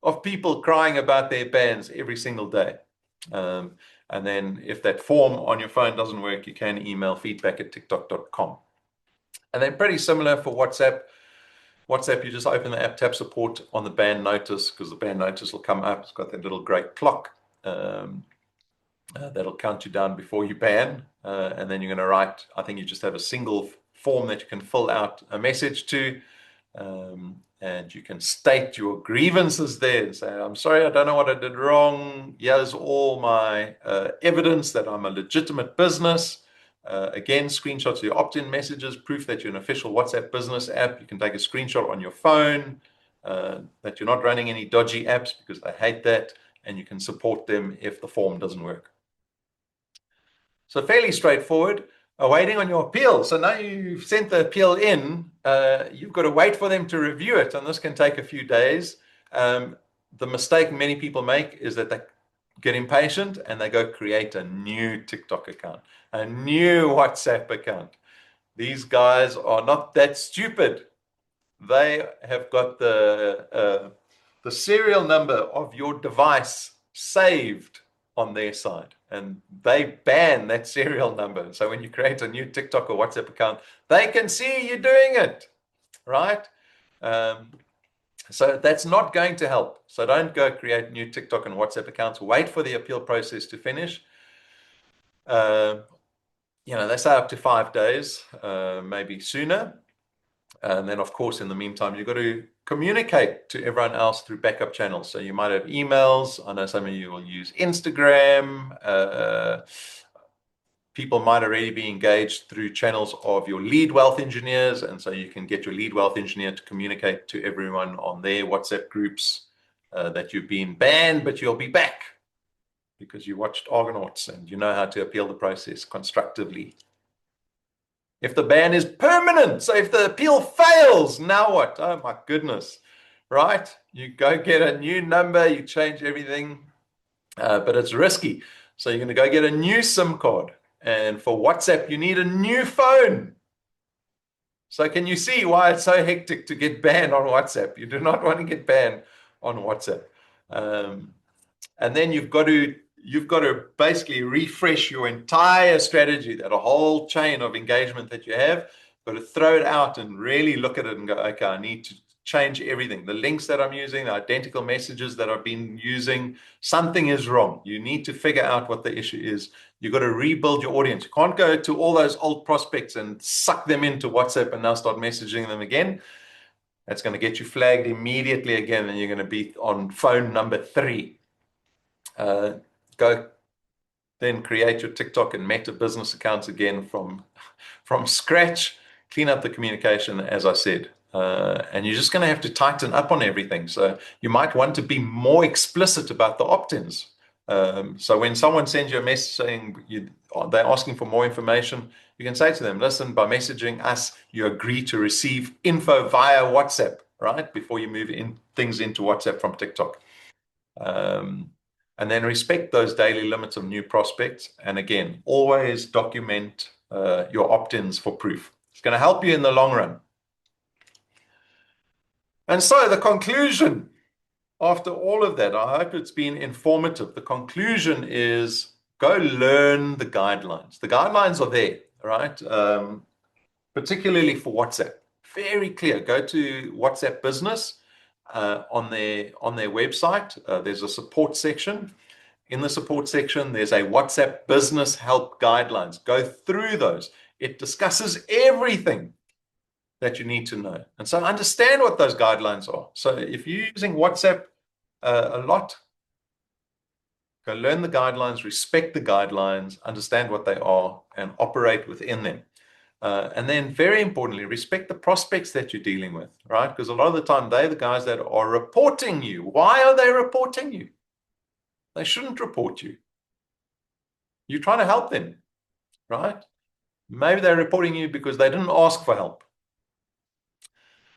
of people crying about their bans every single day. And then if that form on your phone doesn't work, you can email feedback@tiktok.com. And then pretty similar for WhatsApp. WhatsApp, you just open the app, tap support on the ban notice, because the ban notice will come up. It's got that little gray clock. That'll count you down before you ban. And then you're going to write, I think you just have a single form that you can fill out a message to. And you can state your grievances there and say, I'm sorry, I don't know what I did wrong. Here's all my evidence that I'm a legitimate business. Again, screenshots of your opt-in messages, proof that you're an official WhatsApp business app. You can take a screenshot on your phone that you're not running any dodgy apps, because they hate that. And you can support them if the form doesn't work. So fairly straightforward. Waiting on your appeal. So now you've sent the appeal in, you've got to wait for them to review it, and this can take a few days. The mistake many people make is that they get impatient and they go create a new TikTok account, a new WhatsApp account. These guys are not that stupid. They have got the serial number of your device saved on their side, and they ban that serial number. So when you create a new TikTok or WhatsApp account, they can see you doing it, right? So that's not going to help. So don't go create new TikTok and WhatsApp accounts. Wait for the appeal process to finish. They say up to 5 days, maybe sooner. And then, of course, in the meantime, you've got to communicate to everyone else through backup channels. So you might have emails. I know some of you will use Instagram. People might already be engaged through channels of your lead wealth engineers. And so you can get your lead wealth engineer to communicate to everyone on their WhatsApp groups that you've been banned, but you'll be back because you watched Argonauts and you know how to appeal the process constructively. If the ban is permanent, so if the appeal fails, now what? Oh my goodness, right? You go get a new number, you change everything, but it's risky. So you're going to go get a new SIM card. And for WhatsApp, you need a new phone. So can you see why it's so hectic to get banned on WhatsApp? You do not want to get banned on WhatsApp. And then you've got to basically refresh your entire strategy, that a whole chain of engagement that you have. Got to throw it out and really look at it and go, okay, I need to change everything. The links that I'm using, the identical messages that I've been using, something is wrong. You need to figure out what the issue is. You've got to rebuild your audience. You can't go to all those old prospects and suck them into WhatsApp and now start messaging them again. That's going to get you flagged immediately again, and you're going to be on phone number 3. Go then create your TikTok and Meta business accounts again from scratch. Clean up the communication, as I said, and you're just going to have to tighten up on everything. So you might want to be more explicit about the opt-ins. So when someone sends you a message saying they're asking for more information, you can say to them, listen, by messaging us, you agree to receive info via WhatsApp, right? Before you move things into WhatsApp from TikTok. And then respect those daily limits of new prospects. And again, always document your opt-ins for proof. It's going to help you in the long run. And so the conclusion, after all of that, I hope it's been informative. The conclusion is go learn the guidelines. The guidelines are there, right? Particularly for WhatsApp. Very clear. Go to WhatsApp Business on their website. There's a support section. In the support section, there's a WhatsApp Business Help Guidelines. Go through those. It discusses everything that you need to know. And so understand what those guidelines are. So if you're using WhatsApp a lot, go learn the guidelines, respect the guidelines, understand what they are, and operate within them. And then very importantly, respect the prospects that you're dealing with, right? Because a lot of the time, they're the guys that are reporting you. Why are they reporting you? They shouldn't report you. You're trying to help them, right? Maybe they're reporting you because they didn't ask for help.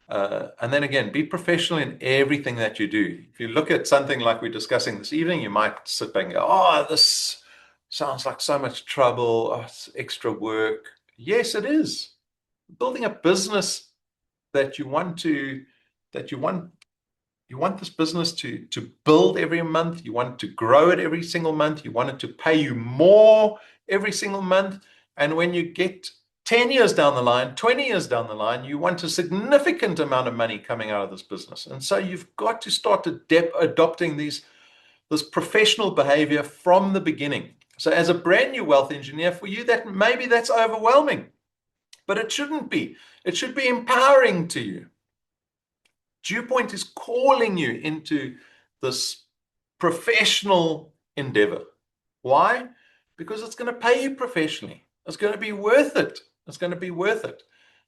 And then again, be professional in everything that you do. If you look at something like we're discussing this evening, you might sit back and go, oh, this sounds like so much trouble. Oh, it's extra work. Yes, it is. Building a business that you want this business to build every month. You want to grow it every single month. You want it to pay you more every single month. And when you get 10 years down the line, 20 years down the line, you want a significant amount of money coming out of this business. And so you've got to start adopting this professional behavior from the beginning. So as a brand new wealth engineer, for you, maybe that's overwhelming, but it shouldn't be. It should be empowering to you. DewPoint is calling you into this professional endeavor. Why? Because it's going to pay you professionally. It's going to be worth it. It's going to be worth it.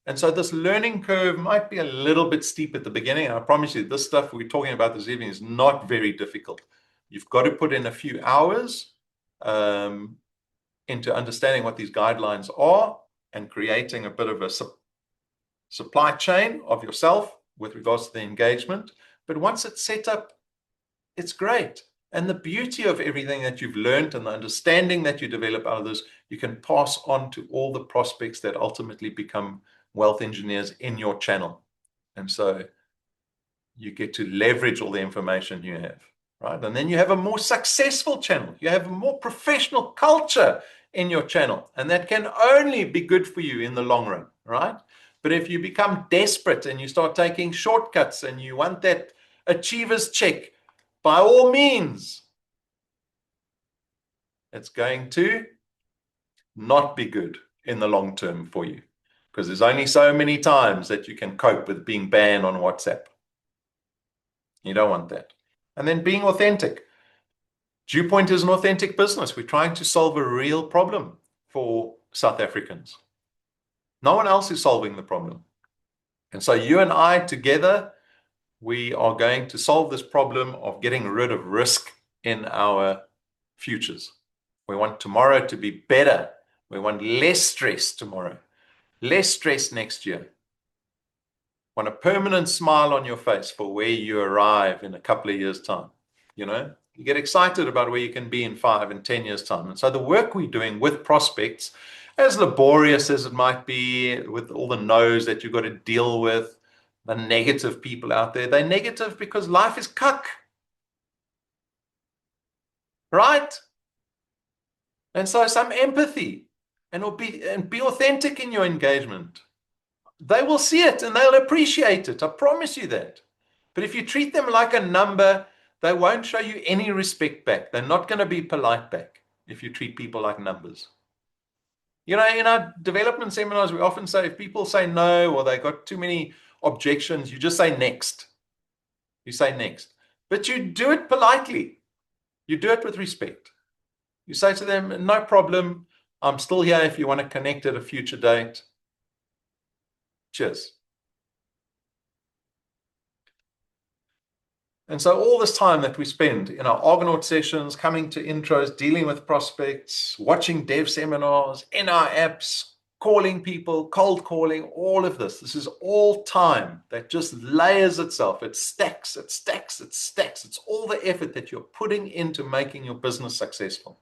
And so this learning curve might be a little bit steep at the beginning. And I promise you, this stuff we're talking about this evening is not very difficult. You've got to put in a few hours into understanding what these guidelines are and creating a bit of a supply chain of yourself with regards to the engagement. But once it's set up, it's great. And the beauty of everything that you've learned and the understanding that you develop out of this, you can pass on to all the prospects that ultimately become wealth engineers in your channel. And so you get to leverage all the information you have, right? And then you have a more successful channel. You have a more professional culture in your channel. And that can only be good for you in the long run, right? But if you become desperate and you start taking shortcuts and you want that achiever's check, by all means, it's going to not be good in the long term for you. because there's only so many times that you can cope with being banned on WhatsApp. You don't want that. And then being authentic. Dewpoint is an authentic business. We're trying to solve a real problem for South Africans. No one else is solving the problem. And so you and I together, we are going to solve this problem of getting rid of risk in our futures. We want tomorrow to be better. We want less stress tomorrow, less stress next year. Want a permanent smile on your face for where you arrive in a couple of years' time. You know, you get excited about where you can be in 5 and 10 years' time. And so the work we're doing with prospects, as laborious as it might be, with all the no's that you've got to deal with, the negative people out there, they're negative because life is cuck. Right? And so some empathy and be authentic in your engagement. They will see it and they'll appreciate it. I promise you that. But if you treat them like a number, they won't show you any respect back. They're not going to be polite back if you treat people like numbers. You know, in our development seminars, we often say if people say no or they got too many objections, you just say next. You say next. But you do it politely. You do it with respect. You say to them, no problem. I'm still here if you want to connect at a future date. Cheers. And so all this time that we spend in our Argonaut sessions, coming to intros, dealing with prospects, watching dev seminars, in our apps, calling people, cold calling, all of this. This is all time that just layers itself. It stacks, it stacks, it stacks. It's all the effort that you're putting into making your business successful.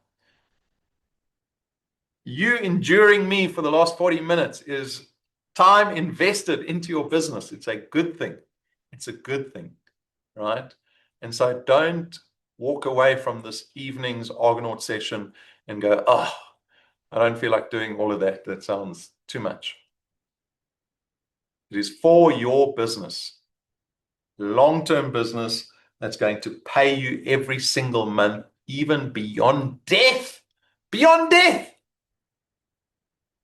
You enduring me for the last 40 minutes is time invested into your business. It's a good thing. It's a good thing, right? And so don't walk away from this evening's Argonaut session and go, oh, I don't feel like doing all of that. That sounds too much. It is for your business, long-term business that's going to pay you every single month, even beyond death. Beyond death.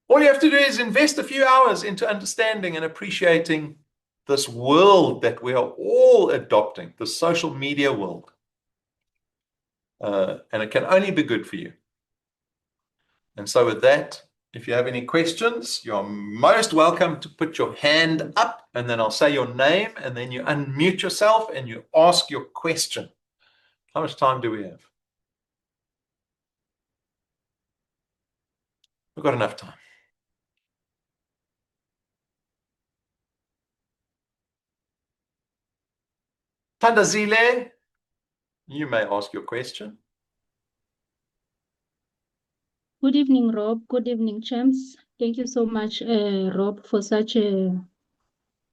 All you have to do is invest a few hours into understanding and appreciating this world that we are all adopting, the social media world. And it can only be good for you. And so with that, if you have any questions, you're most welcome to put your hand up, and then I'll say your name, and then you unmute yourself and you ask your question. How much time do we have? We've got enough time. Tandazile, you may ask your question. Good evening, Rob. Good evening, champs. Thank you so much, Rob, for such a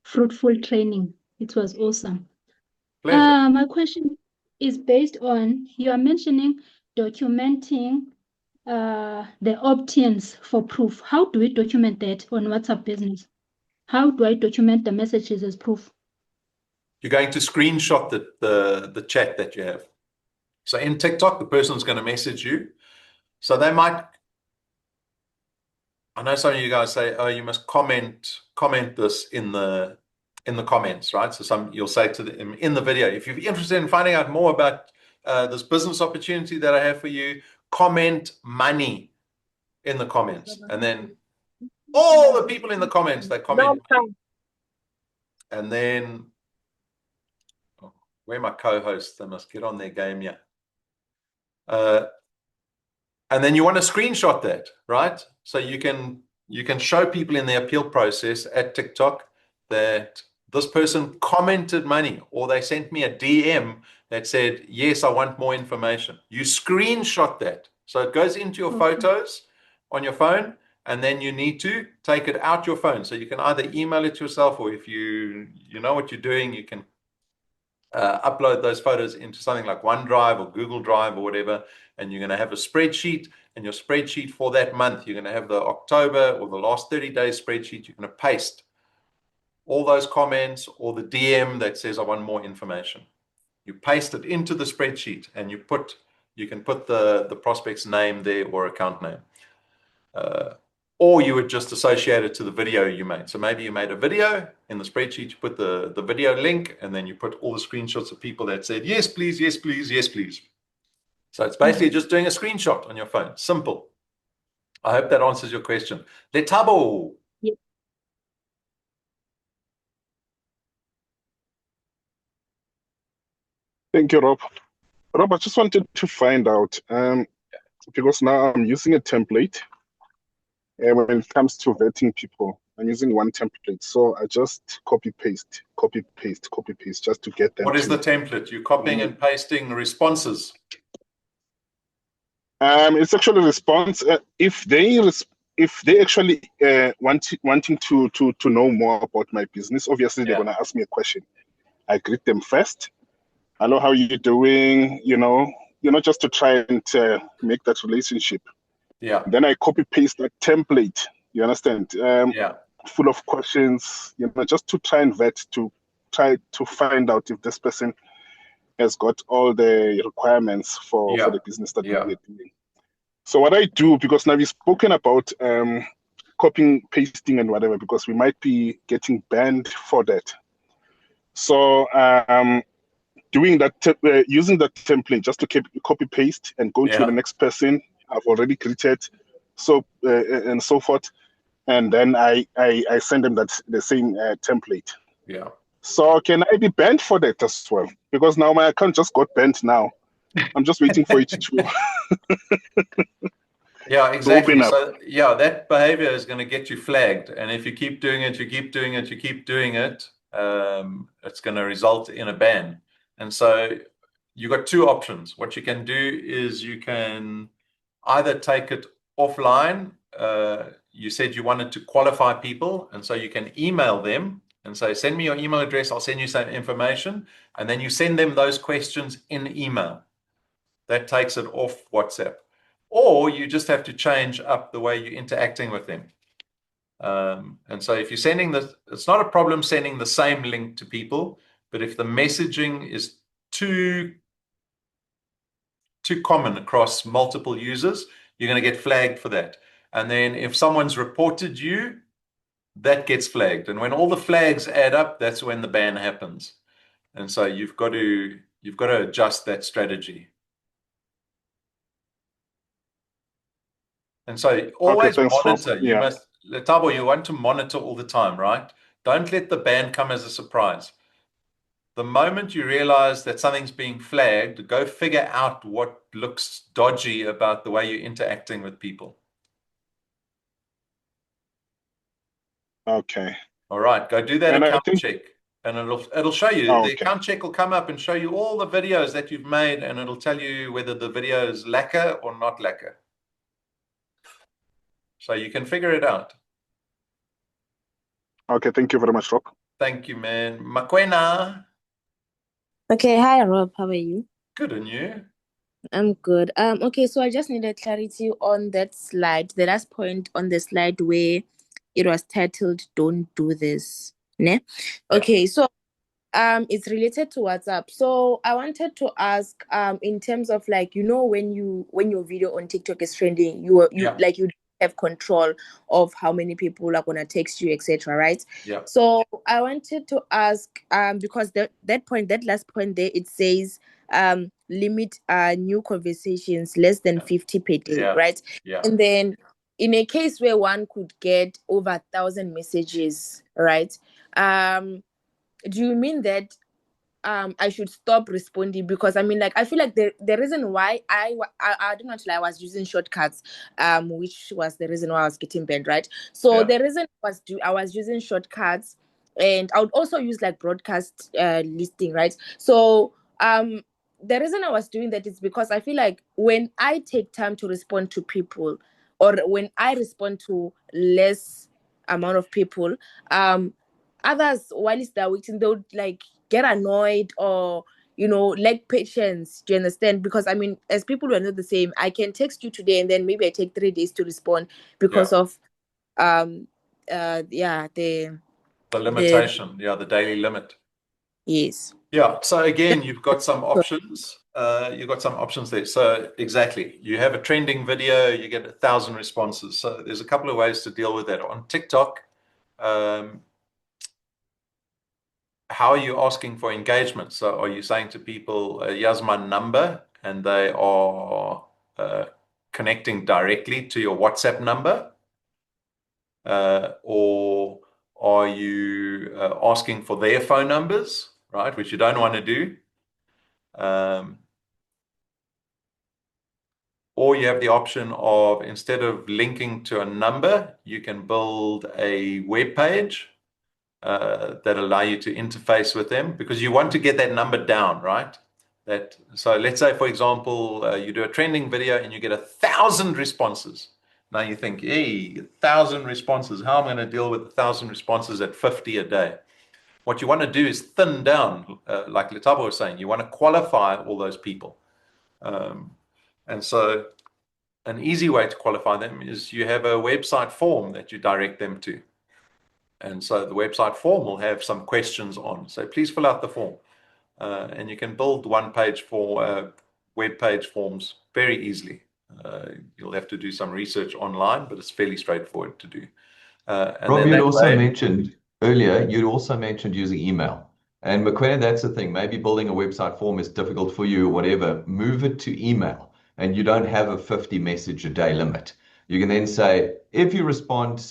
fruitful training. It was awesome. Pleasure. My question is based on, you are mentioning documenting the opt-ins for proof. How do we document that on WhatsApp Business? How do I document the messages as proof? You're going to screenshot the chat that you have. So in TikTok, the person's going to message you. So they might, I know some of you guys say, oh, you must comment this in the comments, right? So you'll say to them in the video, if you're interested in finding out more about this business opportunity that I have for you, comment money in the comments. And then all the people in the comments, they comment. And then, where are my co-hosts? They must get on their game, yeah. And then you want to screenshot that, right? So you can show people in the appeal process at TikTok that this person commented money, or they sent me a DM that said, yes, I want more information. You screenshot that. So it goes into your photos on your phone, and then you need to take it out your phone. So you can either email it yourself, or if you know what you're doing, you can upload those photos into something like OneDrive or Google Drive or whatever, and you're going to have a spreadsheet, and your spreadsheet for that month, you're going to have the October or the last 30 days spreadsheet. You're going to paste all those comments or the DM that says, I want more information. You paste it into the spreadsheet, and you can put the prospect's name there or account name. or you would just associate it to the video you made. So maybe you made a video in the spreadsheet, you put the video link, and then you put all the screenshots of people that said, yes, please, yes, please, yes, please. So it's basically just doing a screenshot on your phone. Simple. I hope that answers your question. Letabo. Yeah. Thank you, Rob. Rob, I just wanted to find out, because now I'm using a template when it comes to vetting people. I'm using one template. So I just copy, paste, just to get them. What is the template? You're copying and pasting responses. It's actually a response. If they actually wanting to know more about my business, obviously they're gonna ask me a question. I greet them first. Hello, how are you doing? Just to try and make that relationship. Yeah. Then I copy paste that template. You understand? Full of questions. Just to try and vet, to try to find out if this person has got all the requirements for the business that we're doing. So what I do, because now we've spoken about copying, pasting, and whatever, because we might be getting banned for that. So doing that, using that template just to copy paste and go to the next person I've already created, so and so forth, and then I send them the same template. Yeah. So can I be banned for that as well? Because now my account just got banned. Now I'm just waiting for it to. Yeah, exactly. So that behavior is going to get you flagged, and if you keep doing it, it's going to result in a ban. And so you've got two options. What you can do is you can either take it offline. You said you wanted to qualify people, and so you can email them and say, send me your email address, I'll send you some information, and then you send them those questions in email. That takes it off WhatsApp. Or you just have to change up the way you're interacting with them. And so if you're sending it's not a problem sending the same link to people, but if the messaging is too common across multiple users, you're going to get flagged for that. And then if someone's reported you, that gets flagged. And when all the flags add up, that's when the ban happens. And so you've got to adjust that strategy. And so always monitor. You must, Letabo, you want to monitor all the time, right? Don't let the ban come as a surprise. The moment you realize that something's being flagged, go figure out what looks dodgy about the way you're interacting with people. Okay. All right, go do that account check. And it'll show you. The account check will come up and show you all the videos that you've made, and it'll tell you whether the video is lacquer or not lacquer. So you can figure it out. Okay, thank you very much, Rob. Thank you, man. Makwena. Okay, hi Rob, how are you? Good, and you? I'm good. Okay, so I just needed clarity on that slide, the last point on the slide where it was titled "Don't do this." Ne? Okay, so it's related to WhatsApp. So I wanted to ask, in terms of like, when your video on TikTok is trending, you have control of how many people are gonna text you, etc. Right? Yeah. So I wanted to ask, because that last point there, it says limit new conversations less than 50 per day, right? Yeah. And then in a case where one could get over 1,000 messages, right? Do you mean that I should stop responding? Because I feel like the reason why I don't know, I was using shortcuts, which was the reason why I was getting banned, right? So the reason I was using shortcuts, and I would also use like broadcast listing, right? So the reason I was doing that is because I feel like when I take time to respond to people, or when I respond to less amount of people, others, while they're waiting, they would like get annoyed or lack patience. Do you understand? Because as people who are not the same, I can text you today and then maybe I take 3 days to respond because of the limitation, the daily limit. Yes. Yeah. So again, you've got some options. you've got some options there. So exactly, you have a trending video, you get 1,000 responses. So there's a couple of ways to deal with that. On TikTok, how are you asking for engagement? So are you saying to people, here's my number, and they are connecting directly to your WhatsApp number? Or are you asking for their phone numbers, right? Which you don't want to do. Or you have the option of, instead of linking to a number, you can build a web page that allow you to interface with them, because you want to get that number down, right? So let's say, for example, you do a trending video and you get 1,000 responses. Now you think, hey, 1,000 responses. How am I going to deal with 1,000 responses at 50 a day? What you want to do is thin down, like Letabo was saying. You want to qualify all those people. And so an easy way to qualify them is you have a website form that you direct them to. And so the website form will have some questions on. So please fill out the form. And you can build one-page web page forms very easily. You'll have to do some research online, but it's fairly straightforward to do. Rob, you'd also mentioned earlier, using email. And Mokoena, that's the thing. Maybe building a website form is difficult for you or whatever. Move it to email, and you don't have a 50 message a day limit. You can then say, if you respond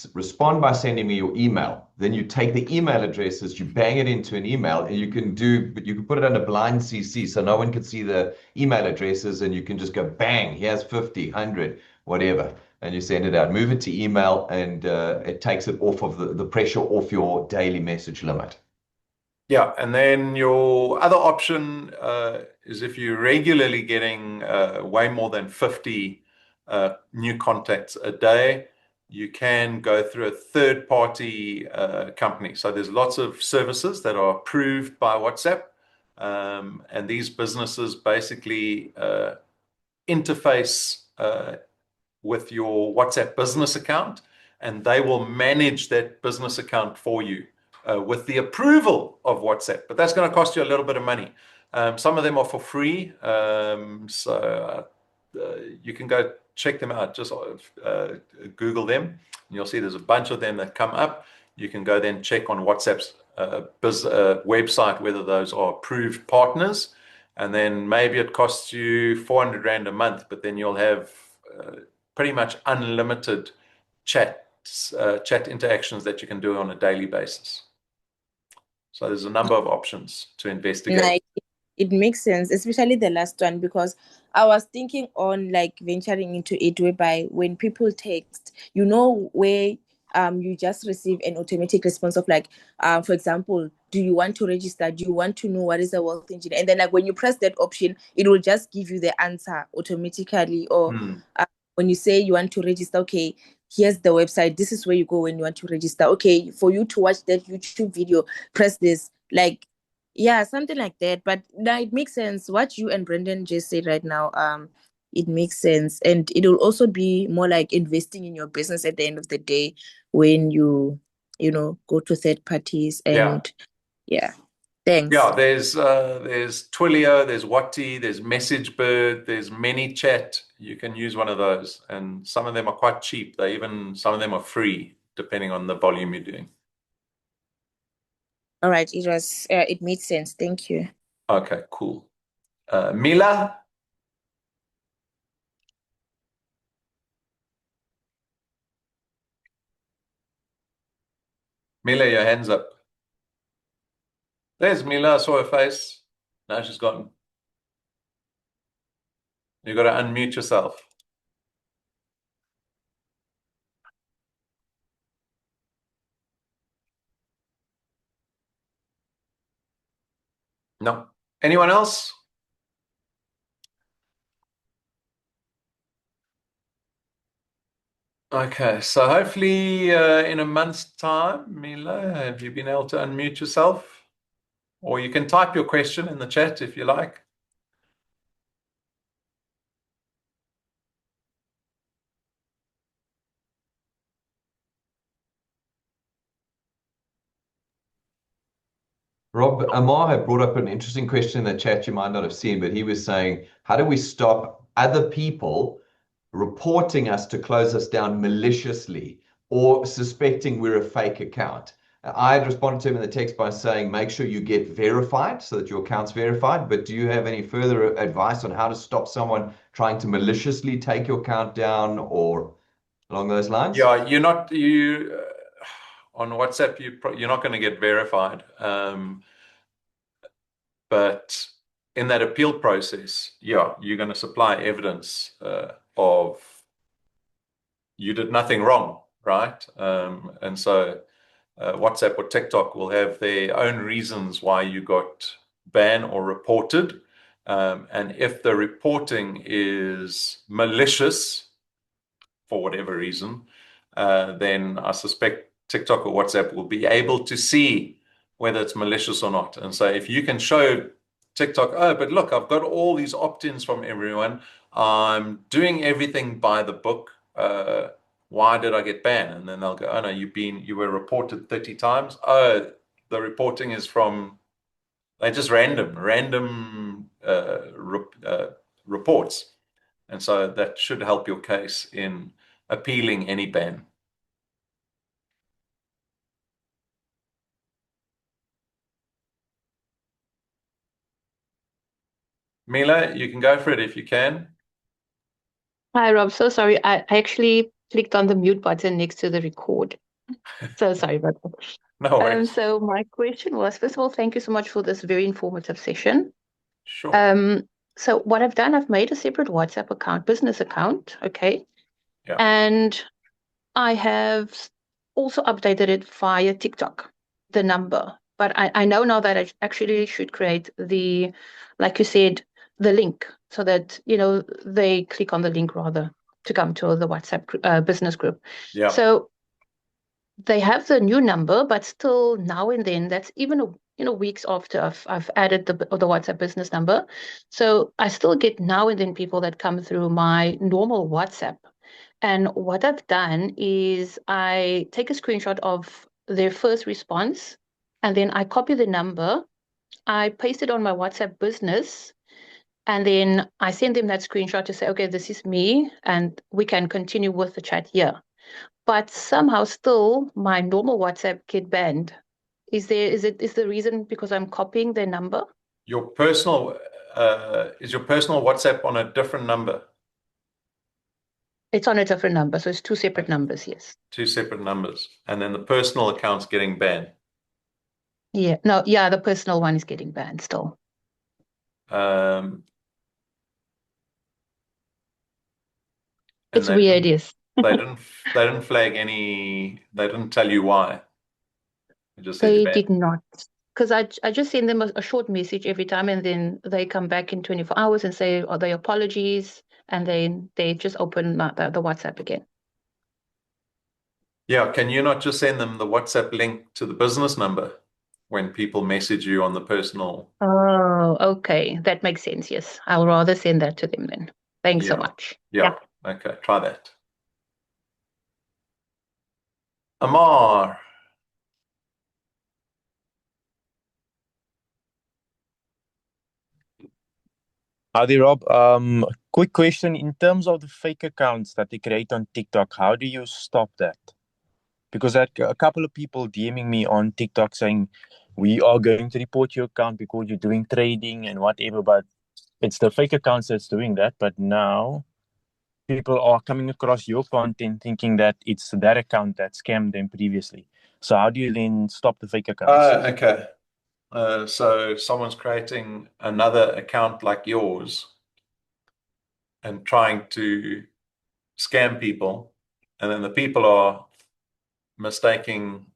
by sending me your email. Then you take the email addresses, you bang it into an email, and you can put it under blind CC so no one can see the email addresses, and you can just go bang, here's 50, 100, whatever, and you send it out. Move it to email, and it takes it off of the pressure off your daily message limit. Yeah, and then your other option is, if you're regularly getting way more than 50 new contacts a day, you can go through a third-party company. So there's lots of services that are approved by WhatsApp, and these businesses basically interface with your WhatsApp business account, and they will manage that business account for you with the approval of WhatsApp. But that's going to cost you a little bit of money. Some of them are for free, so you can go check them out. Just Google them, and you'll see there's a bunch of them that come up. You can go then check on WhatsApp's website whether those are approved partners, and then maybe it costs you 400 Rand a month, but then you'll have pretty much unlimited chat interactions that you can do on a daily basis. So there's a number of options to investigate. Like, it makes sense, especially the last one, because I was thinking on like venturing into it whereby when people text, where you just receive an automatic response of like, for example, do you want to register? Do you want to know what is a wealth engineer? And then like when you press that option, it will just give you the answer automatically. Or when you say you want to register, okay, here's the website. This is where you go when you want to register. Okay, for you to watch that YouTube video, press this. Like, yeah, something like that. But now it makes sense. What you and Brendan just said right now, it makes sense. And it will also be more like investing in your business at the end of the day when you go to third parties. And yeah. Thanks. Yeah, there's Twilio, there's Wati, there's MessageBird, there's ManyChat. You can use one of those, and some of them are quite cheap. Some of them are free, depending on the volume you're doing. All right, it made sense. Thank you. Okay, cool. Mila? Mila, your hand's up. There's Mila. I saw her face. Now she's gone. You got to unmute yourself. No. Anyone else? Okay, so hopefully in a month's time, Mila, have you been able to unmute yourself? Or you can type your question in the chat if you like. Rob, Amar had brought up an interesting question in the chat you might not have seen, but he was saying, how do we stop other people reporting us to close us down maliciously or suspecting we're a fake account? I had responded to him in the text by saying, make sure you get verified so that your account's verified. But do you have any further advice on how to stop someone trying to maliciously take your account down or along those lines? Yeah, on WhatsApp, you're not going to get verified. But in that appeal process, yeah, you're going to supply evidence of you did nothing wrong, right? And so WhatsApp or TikTok will have their own reasons why you got banned or reported. And if the reporting is malicious for whatever reason, then I suspect TikTok or WhatsApp will be able to see whether it's malicious or not. And so if you can show TikTok, oh, but look, I've got all these opt-ins from everyone. I'm doing everything by the book. Why did I get banned? And then they'll go, oh no, you were reported 30 times. Oh, the reporting is from, they're just random reports. And so that should help your case in appealing any ban. Mila, you can go for it if you can. Hi, Rob. So sorry. I actually clicked on the mute button next to the record. So sorry about that. No worries. So my question was, first of all, thank you so much for this very informative session. Sure. So what I've done, I've made a separate WhatsApp account, business account, okay? Yeah. And I have also updated it via TikTok, the number. But I know now that I actually should create the, like you said, the link so that, they click on the link rather to come to the WhatsApp business group. Yeah. So they have the new number, but still now and then, that's even weeks after I've added the WhatsApp business number. So I still get now and then people that come through my normal WhatsApp. And what I've done is I take a screenshot of their first response, and then I copy the number, I paste it on my WhatsApp business, and then I send them that screenshot to say, okay, this is me, and we can continue with the chat here. But somehow still my normal WhatsApp get banned. Is the reason because I'm copying their number? Your personal is your personal WhatsApp on a different number? It's on a different number, so it's two separate numbers, yes. Two separate numbers. And then the personal account's getting banned. Yeah, no, yeah, the personal one is getting banned still. It's weird, yes. They didn't flag any, they didn't tell you why. They did not. Because I just send them a short message every time, and then they come back in 24 hours and say, oh, their apologies, and then they just open the WhatsApp again. Yeah, can you not just send them the WhatsApp link to the business number when people message you on the personal? Oh, okay. That makes sense, yes. I'll rather send that to them then. Thanks so much. Yeah. Okay, try that. Amar. Hi there, Rob. Quick question. In terms of the fake accounts that they create on TikTok, how do you stop that? Because I had a couple of people DMing me on TikTok saying, we are going to report your account because you're doing trading and whatever, but it's the fake accounts that's doing that. But now people are coming across your content thinking that it's that account that scammed them previously. So how do you then stop the fake accounts? Okay. So someone's creating another account like yours and trying to scam people, and then the people are mistaking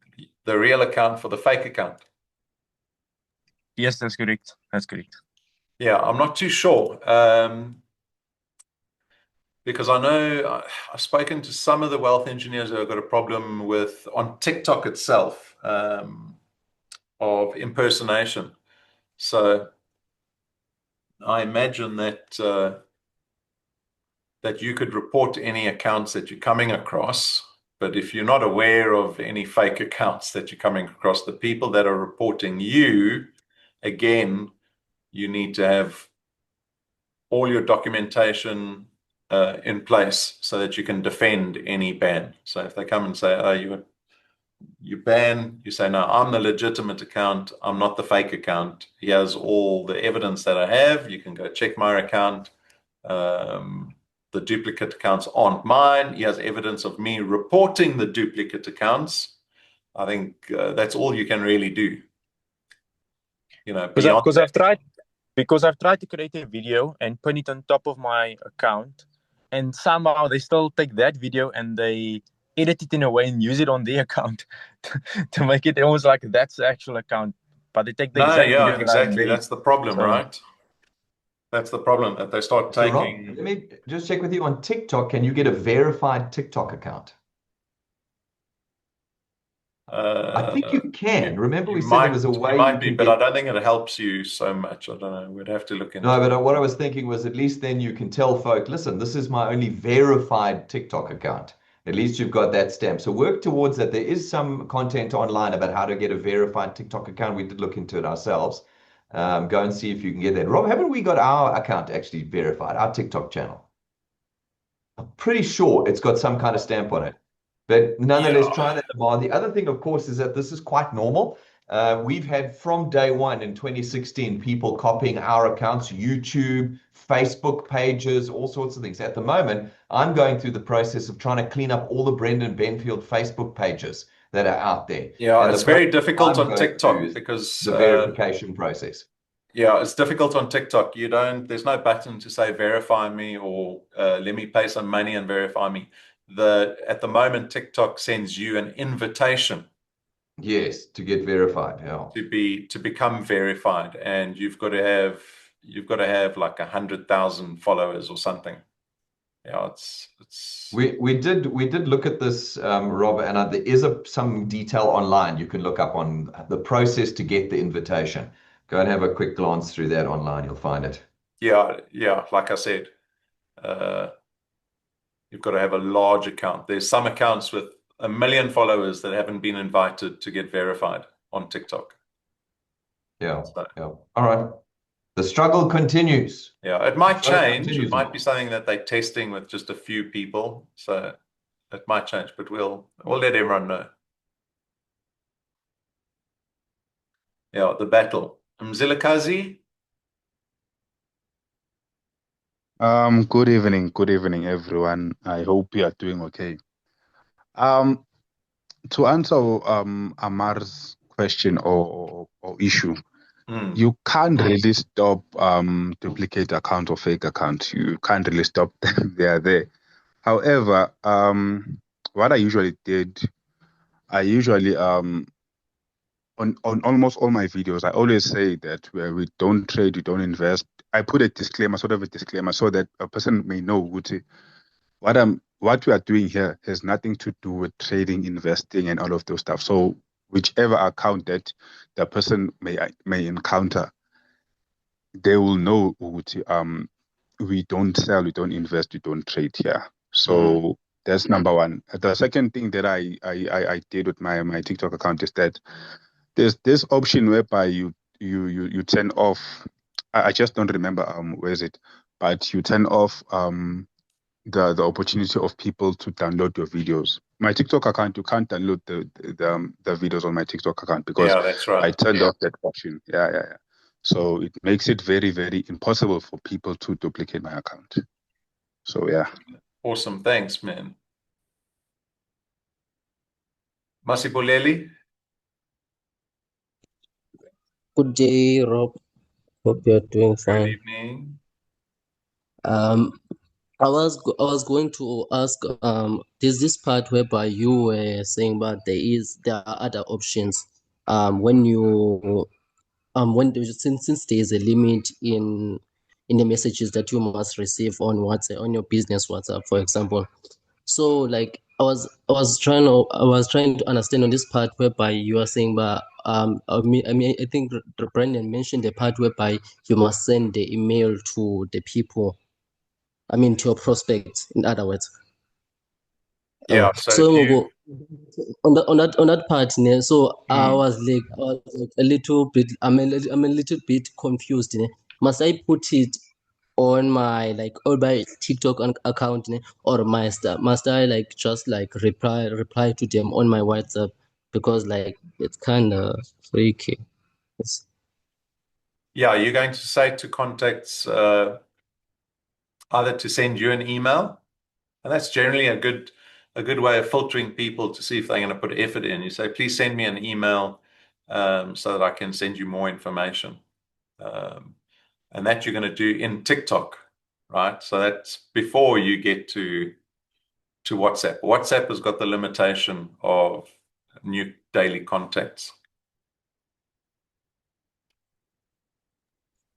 the real account for the fake account. Yes, that's correct. That's correct. Yeah, I'm not too sure. Because I know I've spoken to some of the wealth engineers who have got a problem with on TikTok itself of impersonation. So I imagine that that you could report any accounts that you're coming across, But if you're not aware of any fake accounts that you're coming across, the people that are reporting you, again, you need to have all your documentation in place so that you can defend any ban. So if they come and say, oh, you ban, you say, no, I'm the legitimate account. I'm not the fake account. Here's all the evidence that I have. You can go check my account. The duplicate accounts aren't mine. Here's evidence of me reporting the duplicate accounts. I think that's all you can really do. You know, because I've tried to create a video and put it on top of my account, and somehow they still take that video and they edit it in a way and use it on their account to make it almost like that's the actual account. But they take the exact video that exactly. I made. That's the problem, right? That's the problem, that they start taking. Rob, let me just check with you on TikTok. Can you get a verified TikTok account? I think you can. Remember, we said there was a way you might be, but I don't think it helps you so much. I don't know. We'd have to look into it. No, but what I was thinking was at least then you can tell folk, listen, this is my only verified TikTok account. At least you've got that stamp. So work towards that. There is some content online about how to get a verified TikTok account. We did look into it ourselves. Go and see if you can get that. Rob, haven't we got our account actually verified, our TikTok channel? I'm pretty sure it's got some kind of stamp on it. But nonetheless, try that tomorrow. The other thing, of course, is that this is quite normal. We've had from day one in 2016 people copying our accounts, YouTube, Facebook pages, all sorts of things. At the moment, I'm going through the process of trying to clean up all the Brendan Benfield Facebook pages that are out there. Yeah, and it's very difficult on TikTok because the verification process. Yeah, it's difficult on TikTok. There's no button to say verify me or let me pay some money and verify me. At the moment, TikTok sends you an invitation. Yes, to get verified. Yeah. To become verified, and you've got to have like 100,000 followers or something. Yeah, we did look at this, Rob, and there is some detail online you can look up on the process to get the invitation. Go and have a quick glance through that online. You'll find it. Yeah. Like I said, you've got to have a large account. There's some accounts with 1 million followers that haven't been invited to get verified on TikTok. Yeah. All right. The struggle continues. Yeah, it might change. It might be something that they're testing with just a few people. So it might change, but we'll let everyone know. Yeah, the battle. Mzilikazi? Good evening, everyone. I hope you are doing okay. To answer Amar's question or issue, you can't really stop duplicate account or fake account. You can't really stop them. They are there. However, what I usually did, on almost all my videos, I always say that we don't trade, we don't invest. I put a disclaimer, sort of a disclaimer, so that a person may know what we are doing here has nothing to do with trading, investing, and all of those stuff. So whichever account that the person may encounter, they will know we don't sell, we don't invest, we don't trade here. So that's number one. The second thing that I did with my TikTok account is that there's this option whereby you turn off. I just don't remember where is it, but you turn off the opportunity of people to download your videos. My TikTok account, you can't download the videos on my TikTok account because that's right. I turned off that option. Yeah. So it makes it very, very impossible for people to duplicate my account. So yeah. Awesome, thanks, man. Masipoleli? Good day, Rob. Hope you're doing fine. Good evening. I was going to ask, there's this part whereby you were saying about there are other options. Since there is a limit in the messages that you must receive on WhatsApp, on your business WhatsApp, for example. So like I was trying to understand on this part whereby you are saying, but I think Brendan mentioned the part whereby you must send the email to the people. To your prospects, in other words. Yeah. So on that part, so I was like a little bit. I'm a little bit confused. Must I put it on my TikTok account, or must I just reply to them on my WhatsApp, because it's kind of freaky. Yeah, you're going to say to contacts either to send you an email, and that's generally a good way of filtering people to see if they're going to put effort in. You say, please send me an email so that I can send you more information. And that you're going to do in TikTok, right? So that's before you get to WhatsApp. WhatsApp has got the limitation of new daily contacts.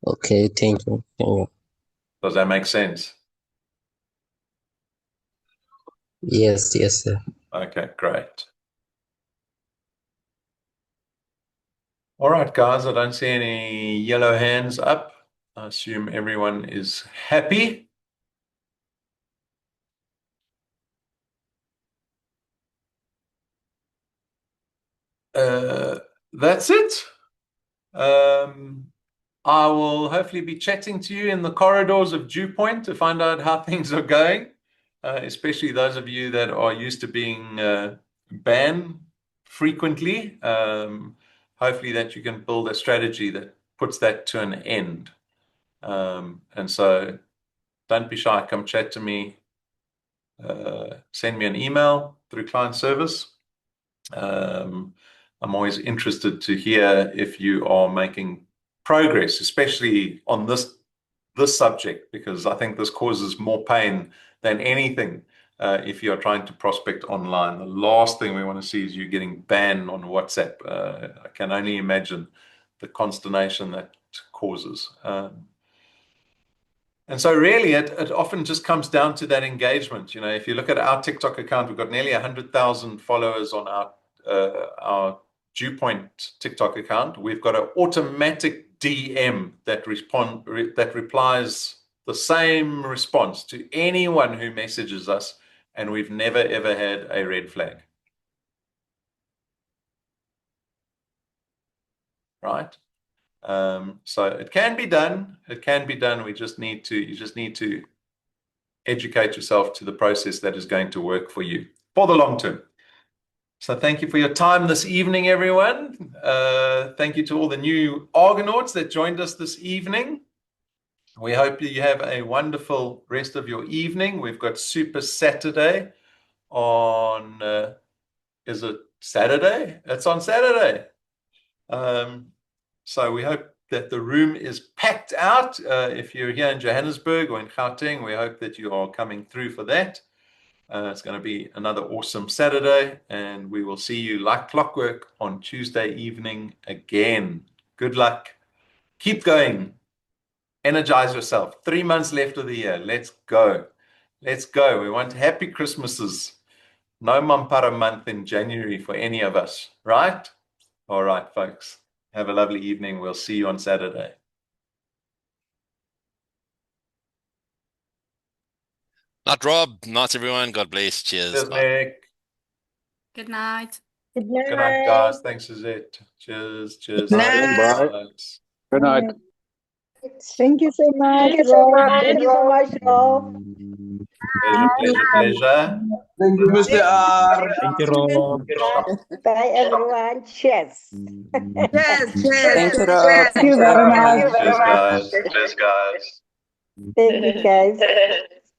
Okay, thank you. Does that make sense? Yes, sir. Okay, great. All right, guys, I don't see any yellow hands up. I assume everyone is happy. That's it. I will hopefully be chatting to you in the corridors of Dew Point to find out how things are going, especially those of you that are used to being banned frequently. Hopefully that you can build a strategy that puts that to an end. And so don't be shy, come chat to me. Send me an email through client service. I'm always interested to hear if you are making progress, especially on this subject, because I think this causes more pain than anything if you're trying to prospect online. The last thing we want to see is you getting banned on WhatsApp. I can only imagine the consternation that causes. And so really, it often just comes down to that engagement. If you look at our TikTok account, we've got nearly 100,000 followers on our Dew Point TikTok account. We've got an automatic DM that replies the same response to anyone who messages us, and we've never ever had a red flag. Right? So it can be done. It can be done. You just need to educate yourself to the process that is going to work for you for the long term. So thank you for your time this evening, everyone. Thank you to all the new Argonauts that joined us this evening. We hope you have a wonderful rest of your evening. We've got Super Saturday on, is it Saturday? It's on Saturday. So we hope that the room is packed out. If you're here in Johannesburg or in Gauteng, we hope that you are coming through for that. It's going to be another awesome Saturday, and we will see you like clockwork on Tuesday evening again. Good luck. Keep going. Energize yourself. 3 months left of the year. Let's go. Let's go. We want happy Christmases. No Mampara month in January for any of us, right? All right, folks. Have a lovely evening. We'll see you on Saturday. Not Rob, not everyone. God bless. Cheers. Cheers, Nick. Good night. Good night. Good night, guys. Thanks, Suzette. Cheers. Cheers. Good night. Bye. Good night. Thank you so much, Rob. Thank you so much, Rob. Pleasure. Thank you, Mr. R. Thank you, Rob. Bye, everyone. Cheers. Cheers. Thank you, Rob. Thank you very much. Cheers, guys. Thank you, guys.